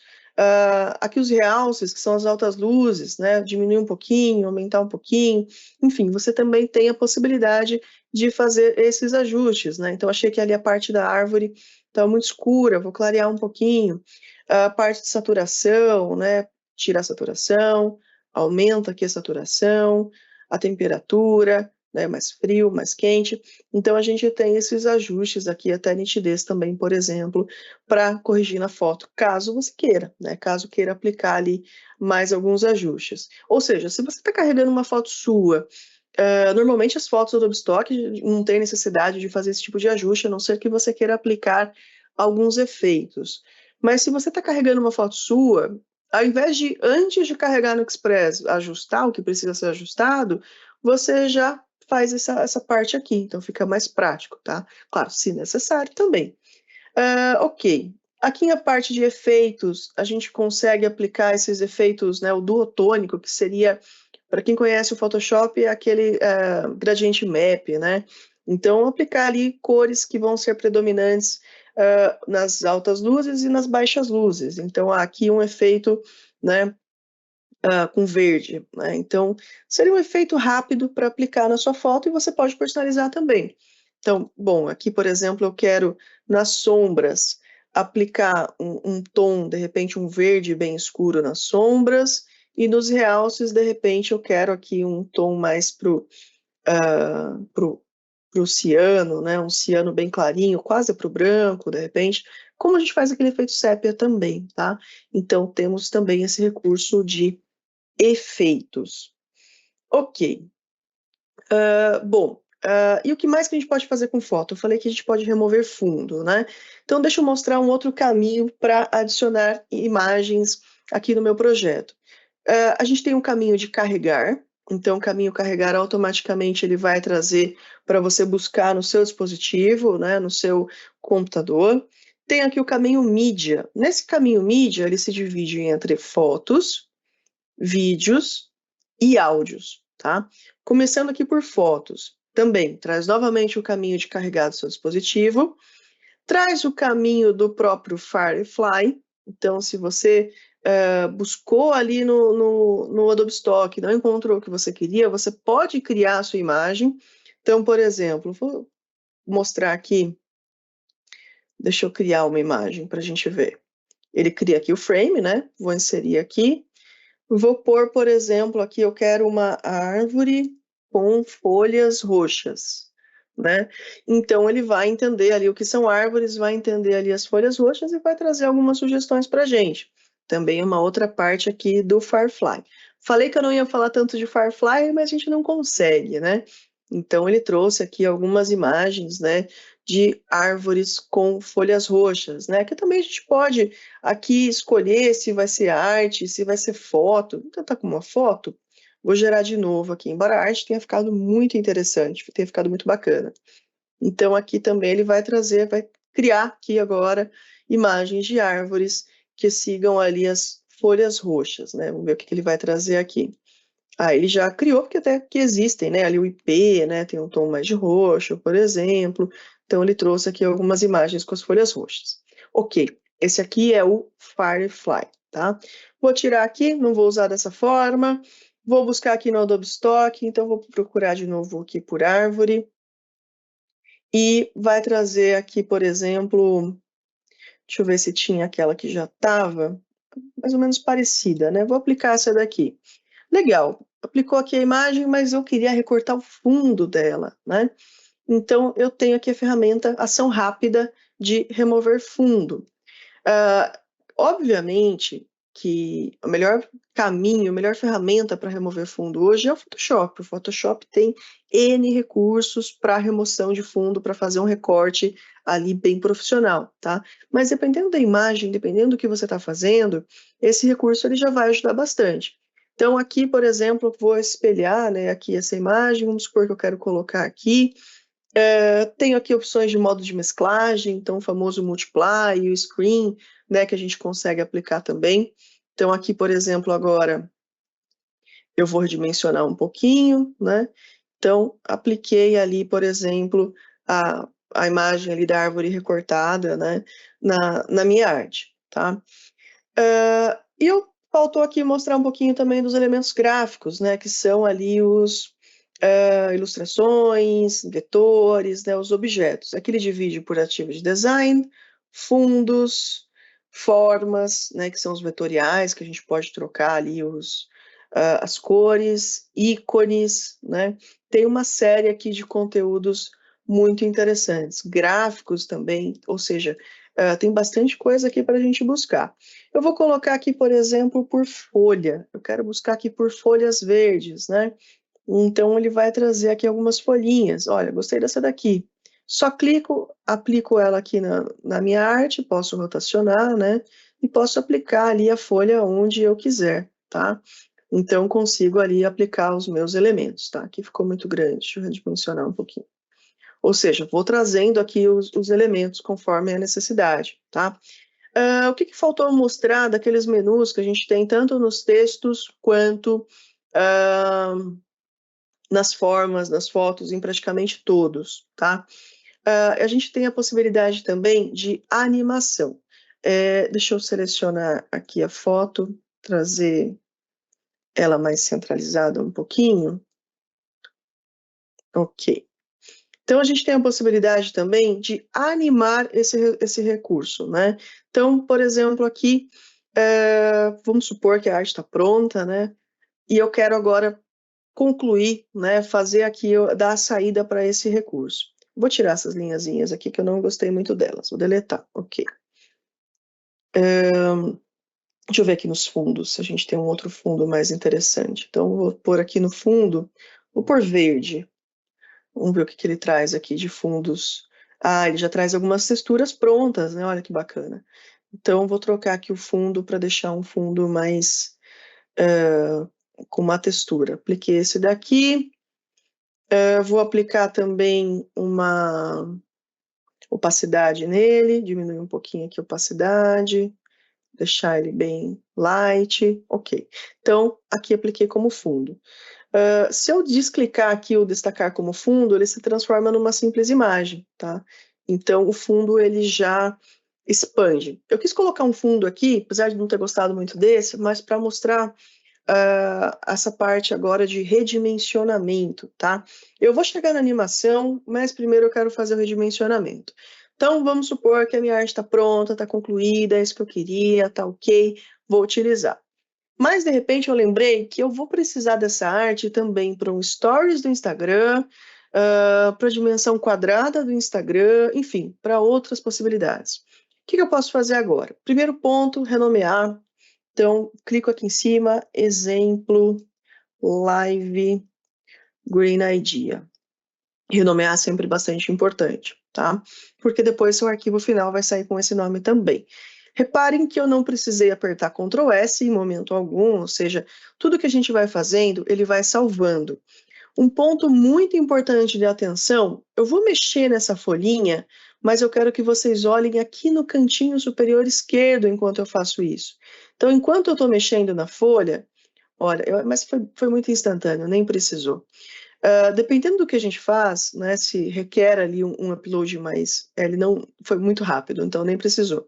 Aqui os realces, que são as altas luzes, né? Diminuir um pouquinho, aumentar um pouquinho. Enfim, você também tem a possibilidade de fazer esses ajustes, né? Então, achei que ali a parte da árvore está muito escura, vou clarear um pouquinho. A parte de saturação, né? Tira a saturação, aumenta aqui a saturação, a temperatura, né? Mais frio, mais quente. Então, a gente tem esses ajustes aqui, até nitidez também, por exemplo, para corrigir na foto, caso você queira, né? Caso queira aplicar ali mais alguns ajustes. Ou seja, se você está carregando uma foto sua, normalmente as fotos do Adobe Stock não tem necessidade de fazer esse tipo de ajuste, a não ser que você queira aplicar alguns efeitos. Mas se você está carregando uma foto sua, ao invés de, antes de carregar no Express, ajustar o que precisa ser ajustado, você já faz essa parte aqui, então fica mais prático, tá? Claro, se necessário também. Ok. Aqui na parte de efeitos, a gente consegue aplicar esses efeitos, né, o duotônico, que seria, para quem conhece o Photoshop, é aquele gradiente map, né? Então, aplicar ali cores que vão ser predominantes nas altas luzes e nas baixas luzes. Então, há aqui um efeito, né, com verde, né? Então, seria um efeito rápido para aplicar na sua foto e você pode personalizar também. Então, bom, aqui, por exemplo, eu quero, nas sombras, aplicar um tom, de repente, um verde bem escuro nas sombras, e nos realces, de repente, eu quero aqui um tom mais pro ciano, né? Um ciano bem clarinho, quase pro branco, de repente, como a gente faz aquele efeito sépia também, tá? Então, temos também esse recurso de efeitos. Ok. Bom, e o que mais que a gente pode fazer com foto? Eu falei que a gente pode remover fundo, né? Então, deixa eu mostrar um outro caminho para adicionar imagens aqui no meu projeto. A gente tem um caminho de carregar, então o caminho carregar automaticamente ele vai trazer para você buscar no seu dispositivo, né, no seu computador. Tem aqui o caminho mídia. Nesse caminho mídia, ele se divide entre fotos, vídeos e áudios, tá? Começando aqui por fotos. Também traz novamente o caminho de carregar do seu dispositivo, traz o caminho do próprio Firefly. Então, se você buscou ali no Adobe Stock, não encontrou o que você queria, você pode criar a sua imagem. Então, por exemplo, vou mostrar aqui, deixa eu criar uma imagem para a gente ver. Ele cria aqui o frame, né? Vou inserir aqui. Vou pôr, por exemplo, aqui eu quero uma árvore com folhas roxas, né? Então ele vai entender ali o que são árvores, vai entender ali as folhas roxas e vai trazer algumas sugestões para a gente. Também uma outra parte aqui do Firefly. Falei que eu não ia falar tanto de Firefly, mas a gente não consegue, né? Então ele trouxe aqui algumas imagens, né, de árvores com folhas roxas, né? Que também a gente pode aqui escolher se vai ser arte, se vai ser foto. Vou tentar com uma foto. Vou gerar de novo aqui, embora a arte tenha ficado muito interessante, tenha ficado muito bacana. Então aqui também ele vai trazer, vai criar aqui agora imagens de árvores que sigam ali as folhas roxas, né? Vamos ver o que ele vai trazer aqui. Ele já criou, porque até que existem, né? Ali o IP, né? Tem um tom mais de roxo, por exemplo. Então ele trouxe aqui algumas imagens com as folhas roxas. Ok, esse aqui é o Firefly, tá? Vou tirar aqui, não vou usar dessa forma. Vou buscar aqui no Adobe Stock, então vou procurar de novo aqui por árvore. E vai trazer aqui, por exemplo, deixa eu ver se tinha aquela que já estava, mais ou menos parecida, né? Vou aplicar essa daqui. Legal, aplicou aqui a imagem, mas eu queria recortar o fundo dela, né? Então, eu tenho aqui a ferramenta Ação Rápida de remover fundo. Obviamente que o melhor caminho, a melhor ferramenta para remover fundo hoje é o Photoshop. O Photoshop tem N recursos para remoção de fundo, para fazer um recorte ali bem profissional, tá? Mas dependendo da imagem, dependendo do que você está fazendo, esse recurso ele já vai ajudar bastante. Então aqui, por exemplo, eu vou espelhar, né, aqui essa imagem, vamos supor que eu quero colocar aqui, tenho aqui opções de modo de mesclagem, então o famoso multiply, o screen, né, que a gente consegue aplicar também. Então, aqui, por exemplo, agora, eu vou redimensionar um pouquinho, né? Então, apliquei ali, por exemplo, a imagem ali da árvore recortada, né, na minha arte, tá? E faltou aqui mostrar um pouquinho também dos elementos gráficos, né, que são ali os ilustrações, vetores, né, os objetos. Aqui ele divide por ativo de design, fundos, formas, né, que são os vetoriais, que a gente pode trocar ali as cores, ícones, né? Tem uma série aqui de conteúdos muito interessantes, gráficos também, ou seja, tem bastante coisa aqui para a gente buscar. Eu vou colocar aqui, por exemplo, por folha. Eu quero buscar aqui por folhas verdes, né? Então, ele vai trazer aqui algumas folhinhas. Olha, gostei dessa daqui. Só clico, aplico ela aqui na minha arte, posso rotacionar, né? E posso aplicar ali a folha onde eu quiser, tá? Então, consigo ali aplicar os meus elementos, tá? Aqui ficou muito grande, deixa eu redimensionar um pouquinho. Ou seja, vou trazendo aqui os elementos conforme a necessidade, tá? O que faltou mostrar daqueles menus que a gente tem tanto nos textos quanto nas formas, nas fotos, em praticamente todos, tá? A gente tem a possibilidade também de animação. Deixa eu selecionar aqui a foto, trazer ela mais centralizada um pouquinho. Ok. Então, a gente tem a possibilidade também de animar esse recurso, né? Então, por exemplo, aqui, vamos supor que a arte está pronta, né? E eu quero agora concluir, né? Fazer aqui, dar a saída para esse recurso. Vou tirar essas linhazinhas aqui, que eu não gostei muito delas. Vou deletar, ok. Deixa eu ver aqui nos fundos, se a gente tem um outro fundo mais interessante. Então, vou pôr aqui no fundo, vou pôr verde. Vamos ver o que ele traz aqui de fundos. Ele já traz algumas texturas prontas, né? Olha que bacana. Então, vou trocar aqui o fundo para deixar um fundo mais com uma textura. Apliquei esse daqui. Vou aplicar também uma opacidade nele, diminuir um pouquinho aqui a opacidade, deixar ele bem light. Ok. Então, aqui apliquei como fundo. Se eu desclicar aqui o destacar como fundo, ele se transforma numa simples imagem, tá? Então, o fundo, ele já expande. Eu quis colocar um fundo aqui, apesar de não ter gostado muito desse, mas para mostrar essa parte agora de redimensionamento, tá? Eu vou chegar na animação, mas primeiro eu quero fazer o redimensionamento. Então, vamos supor que a minha arte está pronta, está concluída, é isso que eu queria, tá ok, vou utilizar. Mas, de repente, eu lembrei que eu vou precisar dessa arte também para um Stories do Instagram, para a dimensão quadrada do Instagram, enfim, para outras possibilidades. O que eu posso fazer agora? Primeiro ponto, renomear. Então, clico aqui em cima, exemplo, live, green idea. Renomear é sempre bastante importante, tá? Porque depois seu arquivo final vai sair com esse nome também. Reparem que eu não precisei apertar Ctrl S em momento algum, ou seja, tudo que a gente vai fazendo, ele vai salvando. Um ponto muito importante de atenção, eu vou mexer nessa folhinha, mas eu quero que vocês olhem aqui no cantinho superior esquerdo enquanto eu faço isso. Então, enquanto eu estou mexendo na folha, olha, mas foi muito instantâneo, nem precisou. Dependendo do que a gente faz, né, se requer ali um upload mais, ele não foi muito rápido, então nem precisou.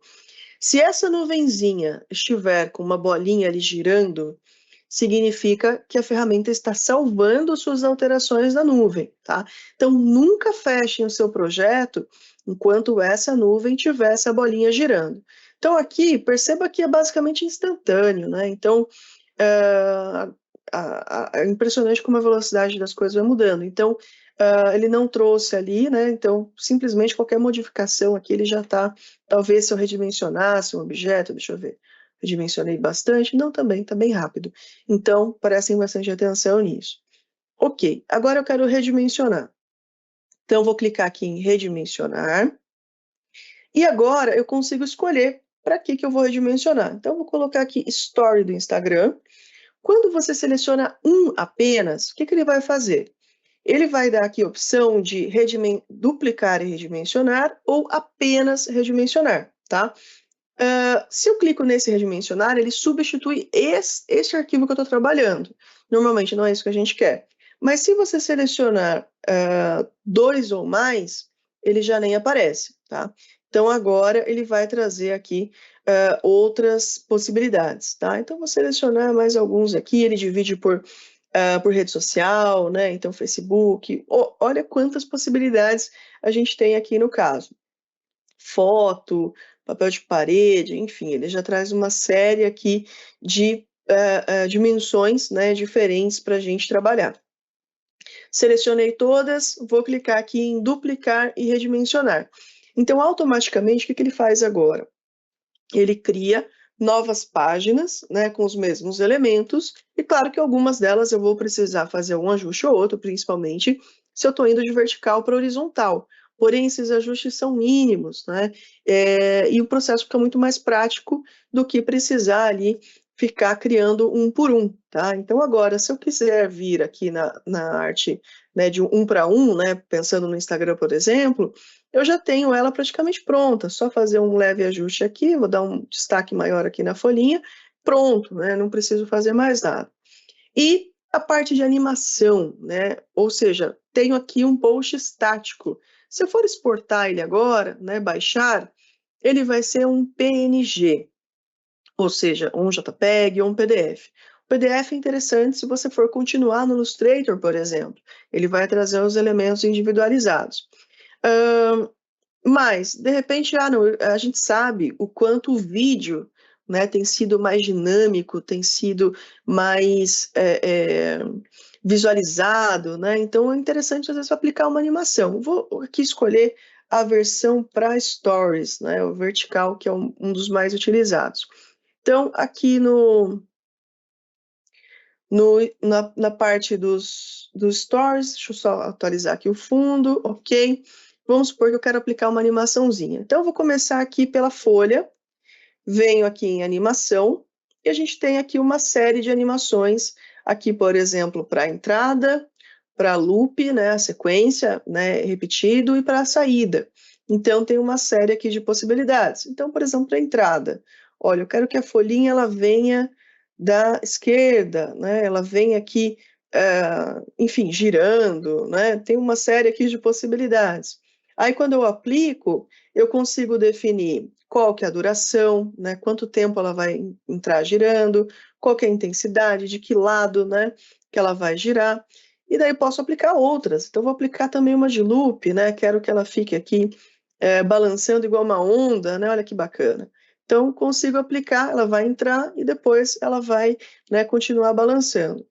Se essa nuvenzinha estiver com uma bolinha ali girando, significa que a ferramenta está salvando suas alterações na nuvem, tá? Então, nunca fechem o seu projeto enquanto essa nuvem tiver essa bolinha girando. Então, aqui, perceba que é basicamente instantâneo, né? Então, é impressionante como a velocidade das coisas vai mudando. Então, ele não trouxe ali, né? Então, simplesmente qualquer modificação aqui, ele já está. Talvez se eu redimensionasse um objeto, deixa eu ver. Redimensionei bastante? Não, também, está bem rápido. Então, prestem bastante atenção nisso. Ok, agora eu quero redimensionar. Então, vou clicar aqui em redimensionar. E agora eu consigo escolher para que eu vou redimensionar. Então, vou colocar aqui Story do Instagram. Quando você seleciona um apenas, o que ele vai fazer? Ele vai dar aqui a opção de duplicar e redimensionar ou apenas redimensionar, tá? Se eu clico nesse redimensionar, ele substitui este arquivo que eu estou trabalhando. Normalmente não é isso que a gente quer. Mas se você selecionar 2 ou mais, ele já nem aparece, tá? Então, agora ele vai trazer aqui outras possibilidades, tá? Então, vou selecionar mais alguns aqui, ele divide por rede social, né? Então, Facebook. Olha quantas possibilidades a gente tem aqui no caso. Foto, papel de parede, enfim, ele já traz uma série aqui de dimensões, né, diferentes para a gente trabalhar. Selecionei todas, vou clicar aqui em duplicar e redimensionar. Então, automaticamente, o que ele faz agora? Ele cria novas páginas, né, com os mesmos elementos, e claro que algumas delas eu vou precisar fazer um ajuste ou outro, principalmente se eu estou indo de vertical para horizontal. Porém, esses ajustes são mínimos, né, e o processo fica muito mais prático do que precisar ali ficar criando um por um, tá? Então, agora, se eu quiser vir aqui na arte, né, de um para um, né, pensando no Instagram, por exemplo, eu já tenho ela praticamente pronta, só fazer um leve ajuste aqui, vou dar um destaque maior aqui na folhinha, pronto, né? Não preciso fazer mais nada. E a parte de animação, né? Ou seja, tenho aqui um post estático. Se eu for exportar ele agora, né, baixar, ele vai ser um PNG, ou seja, um JPEG ou um PDF. O PDF é interessante se você for continuar no Illustrator, por exemplo. Ele vai trazer os elementos individualizados. Mas, de repente, a gente sabe o quanto o vídeo, né, tem sido mais dinâmico, tem sido mais visualizado, né? Então é interessante, às vezes, aplicar uma animação. Vou aqui escolher a versão para Stories, né, o vertical, que é um dos mais utilizados. Então, aqui na parte dos Stories, deixa eu só atualizar aqui o fundo, ok. Vamos supor que eu quero aplicar uma animaçãozinha. Então, eu vou começar aqui pela folha, venho aqui em animação, e a gente tem aqui uma série de animações, aqui, por exemplo, para a entrada, para loop, né, a sequência, né, repetido, e para a saída. Então, tem uma série aqui de possibilidades. Então, por exemplo, para a entrada, olha, eu quero que a folhinha ela venha da esquerda, né, ela venha aqui, enfim, girando, né, tem uma série aqui de possibilidades. Aí, quando eu aplico, eu consigo definir qual que é a duração, né, quanto tempo ela vai entrar girando, qual que é a intensidade, de que lado, né, que ela vai girar. E daí posso aplicar outras. Então, vou aplicar também uma de loop, né, quero que ela fique aqui balançando igual uma onda, né, olha que bacana. Então, consigo aplicar, ela vai entrar e depois ela vai, né, continuar balançando.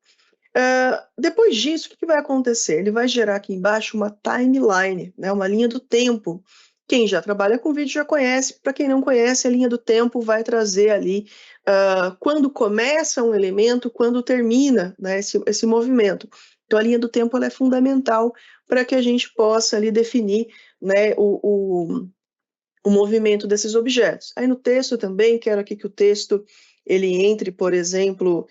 Depois disso, o que vai acontecer? Ele vai gerar aqui embaixo uma timeline, né, uma linha do tempo. Quem já trabalha com vídeo já conhece, para quem não conhece, a linha do tempo vai trazer ali quando começa um elemento, quando termina, né, esse movimento. Então, a linha do tempo ela é fundamental para que a gente possa ali definir, né, o movimento desses objetos. Aí no texto também, quero aqui que o texto ele entre, por exemplo,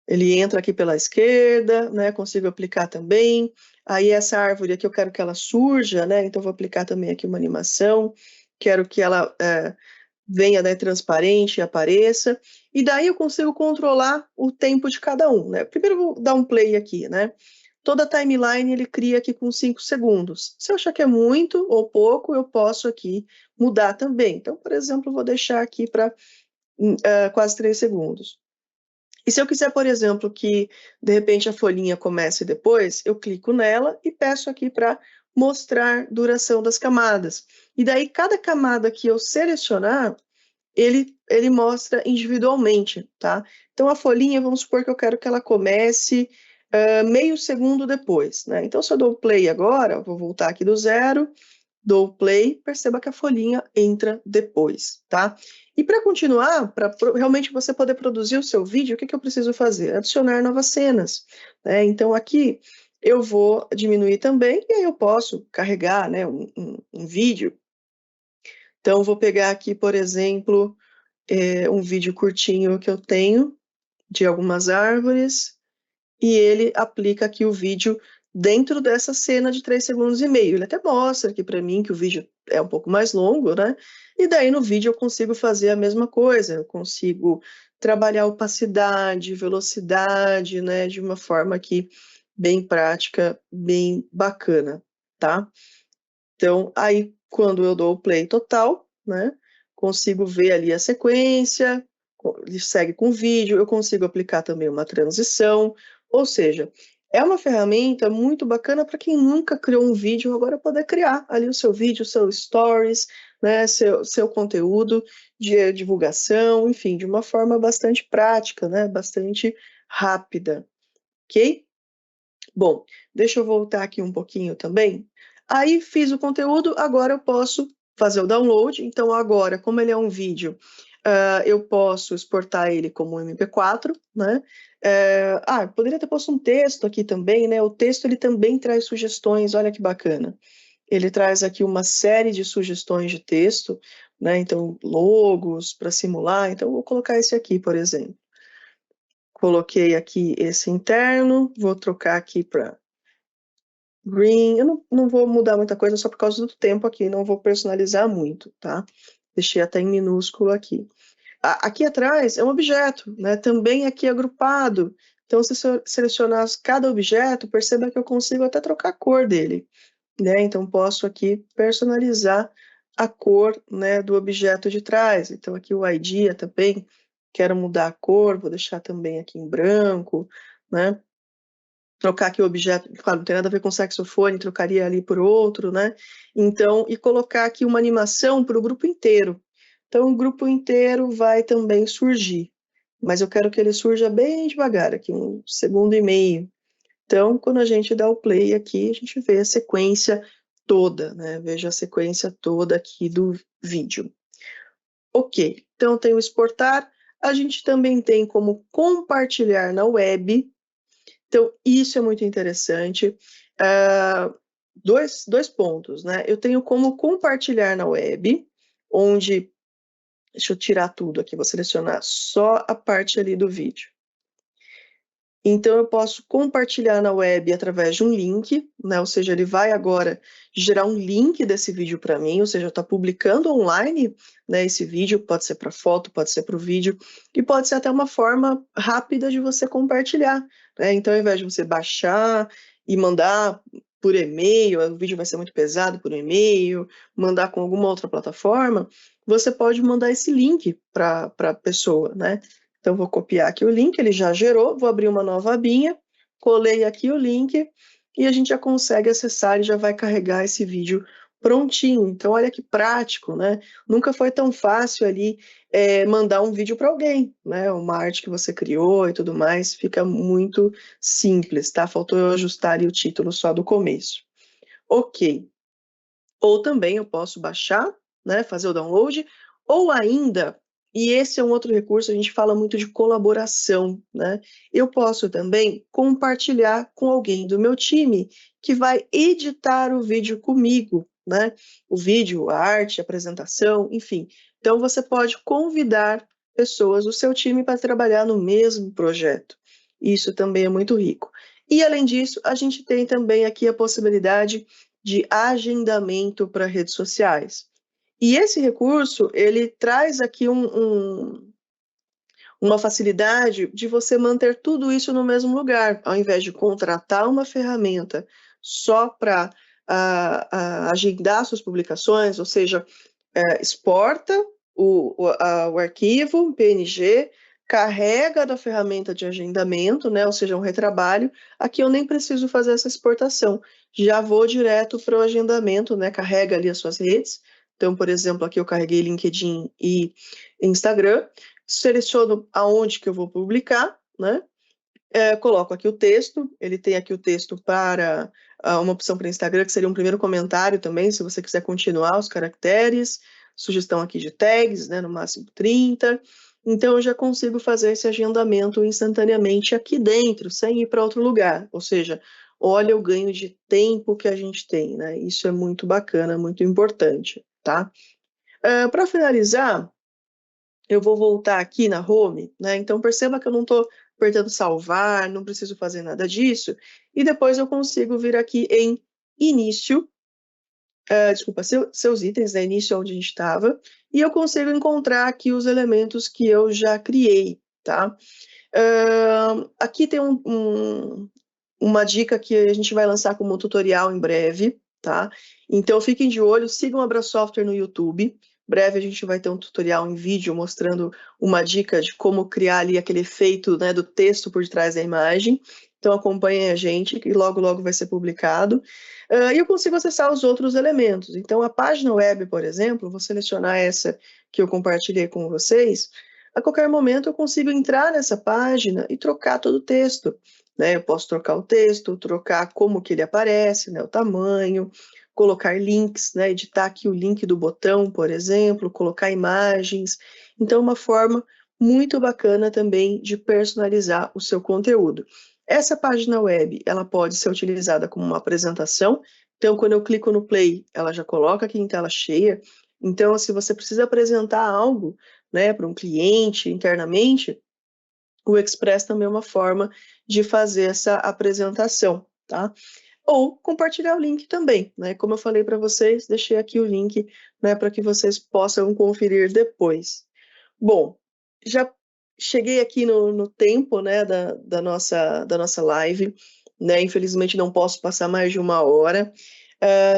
ele entra aqui pela esquerda, né? Consigo aplicar também. Aí essa árvore aqui eu quero que ela surja, né? Então vou aplicar também aqui uma animação. Quero que ela venha, né, transparente e apareça. E daí eu consigo controlar o tempo de cada um, né? Primeiro eu vou dar um play aqui, né? Toda a timeline ele cria aqui com 5 segundos. Se eu achar que é muito ou pouco, eu posso aqui mudar também. Então, por exemplo, eu vou deixar aqui para quase 3 segundos. E se eu quiser, por exemplo, que de repente a folhinha comece depois, eu clico nela e peço aqui para mostrar duração das camadas. E daí, cada camada que eu selecionar, ele mostra individualmente, tá? Então, a folhinha, vamos supor que eu quero que ela comece meio segundo depois, né? Então, se eu dou play agora, vou voltar aqui do zero, dou play, perceba que a folhinha entra depois, tá? E para continuar, para realmente você poder produzir o seu vídeo, o que eu preciso fazer? Adicionar novas cenas, né? Então aqui eu vou diminuir também, e aí eu posso carregar, né, um vídeo. Então vou pegar aqui, por exemplo, um vídeo curtinho que eu tenho de algumas árvores, e ele aplica aqui o vídeo dentro dessa cena de 3 segundos e meio. Ele até mostra aqui para mim que o vídeo é um pouco mais longo, né? E daí no vídeo eu consigo fazer a mesma coisa, eu consigo trabalhar opacidade, velocidade, né? De uma forma aqui bem prática, bem bacana, tá? Então, aí quando eu dou o play total, né? Consigo ver ali a sequência, ele segue com o vídeo, eu consigo aplicar também uma transição, ou seja, é uma ferramenta muito bacana para quem nunca criou um vídeo, agora poder criar ali o seu vídeo, seu stories, né, seu conteúdo de divulgação, enfim, de uma forma bastante prática, né, bastante rápida, ok? Bom, deixa eu voltar aqui um pouquinho também. Aí fiz o conteúdo, agora eu posso fazer o download. Então agora, como ele é um vídeo, eu posso exportar ele como MP4, né? Poderia ter posto um texto aqui também, né? O texto ele também traz sugestões, olha que bacana. Ele traz aqui uma série de sugestões de texto, né? Então, logos para simular. Então, eu vou colocar esse aqui, por exemplo. Coloquei aqui esse interno, vou trocar aqui para green. Eu não vou mudar muita coisa só por causa do tempo aqui, não vou personalizar muito, tá? Deixei até em minúsculo aqui. Aqui atrás é um objeto, né? Também aqui agrupado. Então, se eu selecionar cada objeto, perceba que eu consigo até trocar a cor dele, né? Então, posso aqui personalizar a cor, né, do objeto de trás. Então, aqui o ID também, quero mudar a cor, vou deixar também aqui em branco, né? Trocar aqui o objeto, claro, não tem nada a ver com saxofone, trocaria ali por outro, né? Então, e colocar aqui uma animação para o grupo inteiro. Então, o grupo inteiro vai também surgir, mas eu quero que ele surja bem devagar, aqui 1,5 segundo. Então, quando a gente dá o play aqui, a gente vê a sequência toda, né? Veja a sequência toda aqui do vídeo. Ok, então tem o exportar, a gente também tem como compartilhar na web. Então, isso é muito interessante. Dois pontos, né? Eu tenho como compartilhar na web, onde, deixa eu tirar tudo aqui, vou selecionar só a parte ali do vídeo. Então, eu posso compartilhar na web através de um link, né? Ou seja, ele vai agora gerar um link desse vídeo para mim, ou seja, está publicando online, né, esse vídeo, pode ser para foto, pode ser para o vídeo, e pode ser até uma forma rápida de você compartilhar, né? Então, ao invés de você baixar e mandar por e-mail, o vídeo vai ser muito pesado por e-mail, mandar com alguma outra plataforma, você pode mandar esse link para a pessoa, né? Então, vou copiar aqui o link, ele já gerou, vou abrir uma nova abinha, colei aqui o link e a gente já consegue acessar e já vai carregar esse vídeo prontinho. Então, olha que prático, né? Nunca foi tão fácil ali mandar um vídeo para alguém, né? Uma arte que você criou e tudo mais, fica muito simples, tá? Faltou eu ajustar ali o título só do começo. Ok. Ou também eu posso baixar, né? Fazer o download, ou ainda... E esse é um outro recurso, a gente fala muito de colaboração, né? Eu posso também compartilhar com alguém do meu time que vai editar o vídeo comigo, né? O vídeo, a arte, a apresentação, enfim. Então, você pode convidar pessoas do seu time para trabalhar no mesmo projeto. Isso também é muito rico. E, além disso, a gente tem também aqui a possibilidade de agendamento para redes sociais. E esse recurso, ele traz aqui uma facilidade de você manter tudo isso no mesmo lugar, ao invés de contratar uma ferramenta só para agendar suas publicações, ou seja, exporta o arquivo PNG, carrega da ferramenta de agendamento, né, ou seja, um retrabalho. Aqui eu nem preciso fazer essa exportação, já vou direto para o agendamento, né, carrega ali as suas redes. Então, por exemplo, aqui eu carreguei LinkedIn e Instagram, seleciono aonde que eu vou publicar, né, coloco aqui o texto, ele tem aqui o texto para uma opção para Instagram, que seria um primeiro comentário também, se você quiser continuar os caracteres, sugestão aqui de tags, né, no máximo 30. Então, eu já consigo fazer esse agendamento instantaneamente aqui dentro, sem ir para outro lugar. Ou seja, olha o ganho de tempo que a gente tem, né? Isso é muito bacana, muito importante, tá? Para finalizar, eu vou voltar aqui na home, né? Então perceba que eu não estou apertando salvar, não preciso fazer nada disso. E depois eu consigo vir aqui em início, desculpa, seus itens, né, início onde a gente estava, e eu consigo encontrar aqui os elementos que eu já criei, tá? Aqui tem uma dica que a gente vai lançar como tutorial em breve, tá? Então fiquem de olho, sigam a Brasoftware no YouTube. Breve a gente vai ter um tutorial em vídeo mostrando uma dica de como criar ali aquele efeito, né, do texto por detrás da imagem. Então acompanhem a gente, que logo logo vai ser publicado. E eu consigo acessar os outros elementos. Então a página web, por exemplo, vou selecionar essa que eu compartilhei com vocês. A qualquer momento eu consigo entrar nessa página e trocar todo o texto, né? Eu posso trocar o texto, trocar como que ele aparece, né? O tamanho, colocar links, né? Editar aqui o link do botão, por exemplo, colocar imagens. Então, uma forma muito bacana também de personalizar o seu conteúdo. Essa página web, ela pode ser utilizada como uma apresentação. Então, quando eu clico no play, ela já coloca aqui em tela cheia. Então, se você precisa apresentar algo, né, para um cliente internamente, o Express também é uma forma de fazer essa apresentação, tá? Ou compartilhar o link também, né? Como eu falei para vocês, deixei aqui o link, né, para que vocês possam conferir depois. Bom, já cheguei aqui no tempo, né, da nossa live, né? Infelizmente não posso passar mais de 1 hora.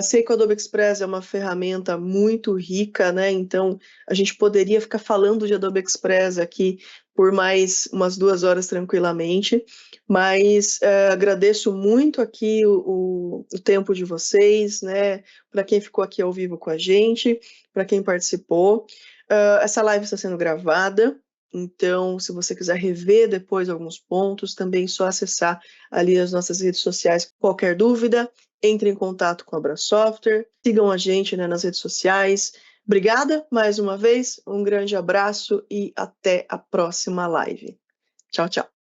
Sei que o Adobe Express é uma ferramenta muito rica, né? Então a gente poderia ficar falando de Adobe Express aqui por mais umas 2 horas tranquilamente, mas agradeço muito aqui o tempo de vocês, né? Para quem ficou aqui ao vivo com a gente, para quem participou. Essa live está sendo gravada, então se você quiser rever depois alguns pontos, também é só acessar ali as nossas redes sociais. Qualquer dúvida, entre em contato com a Brasoftware, sigam a gente, né, nas redes sociais. Obrigada mais uma vez, um grande abraço e até a próxima live. Tchau, tchau.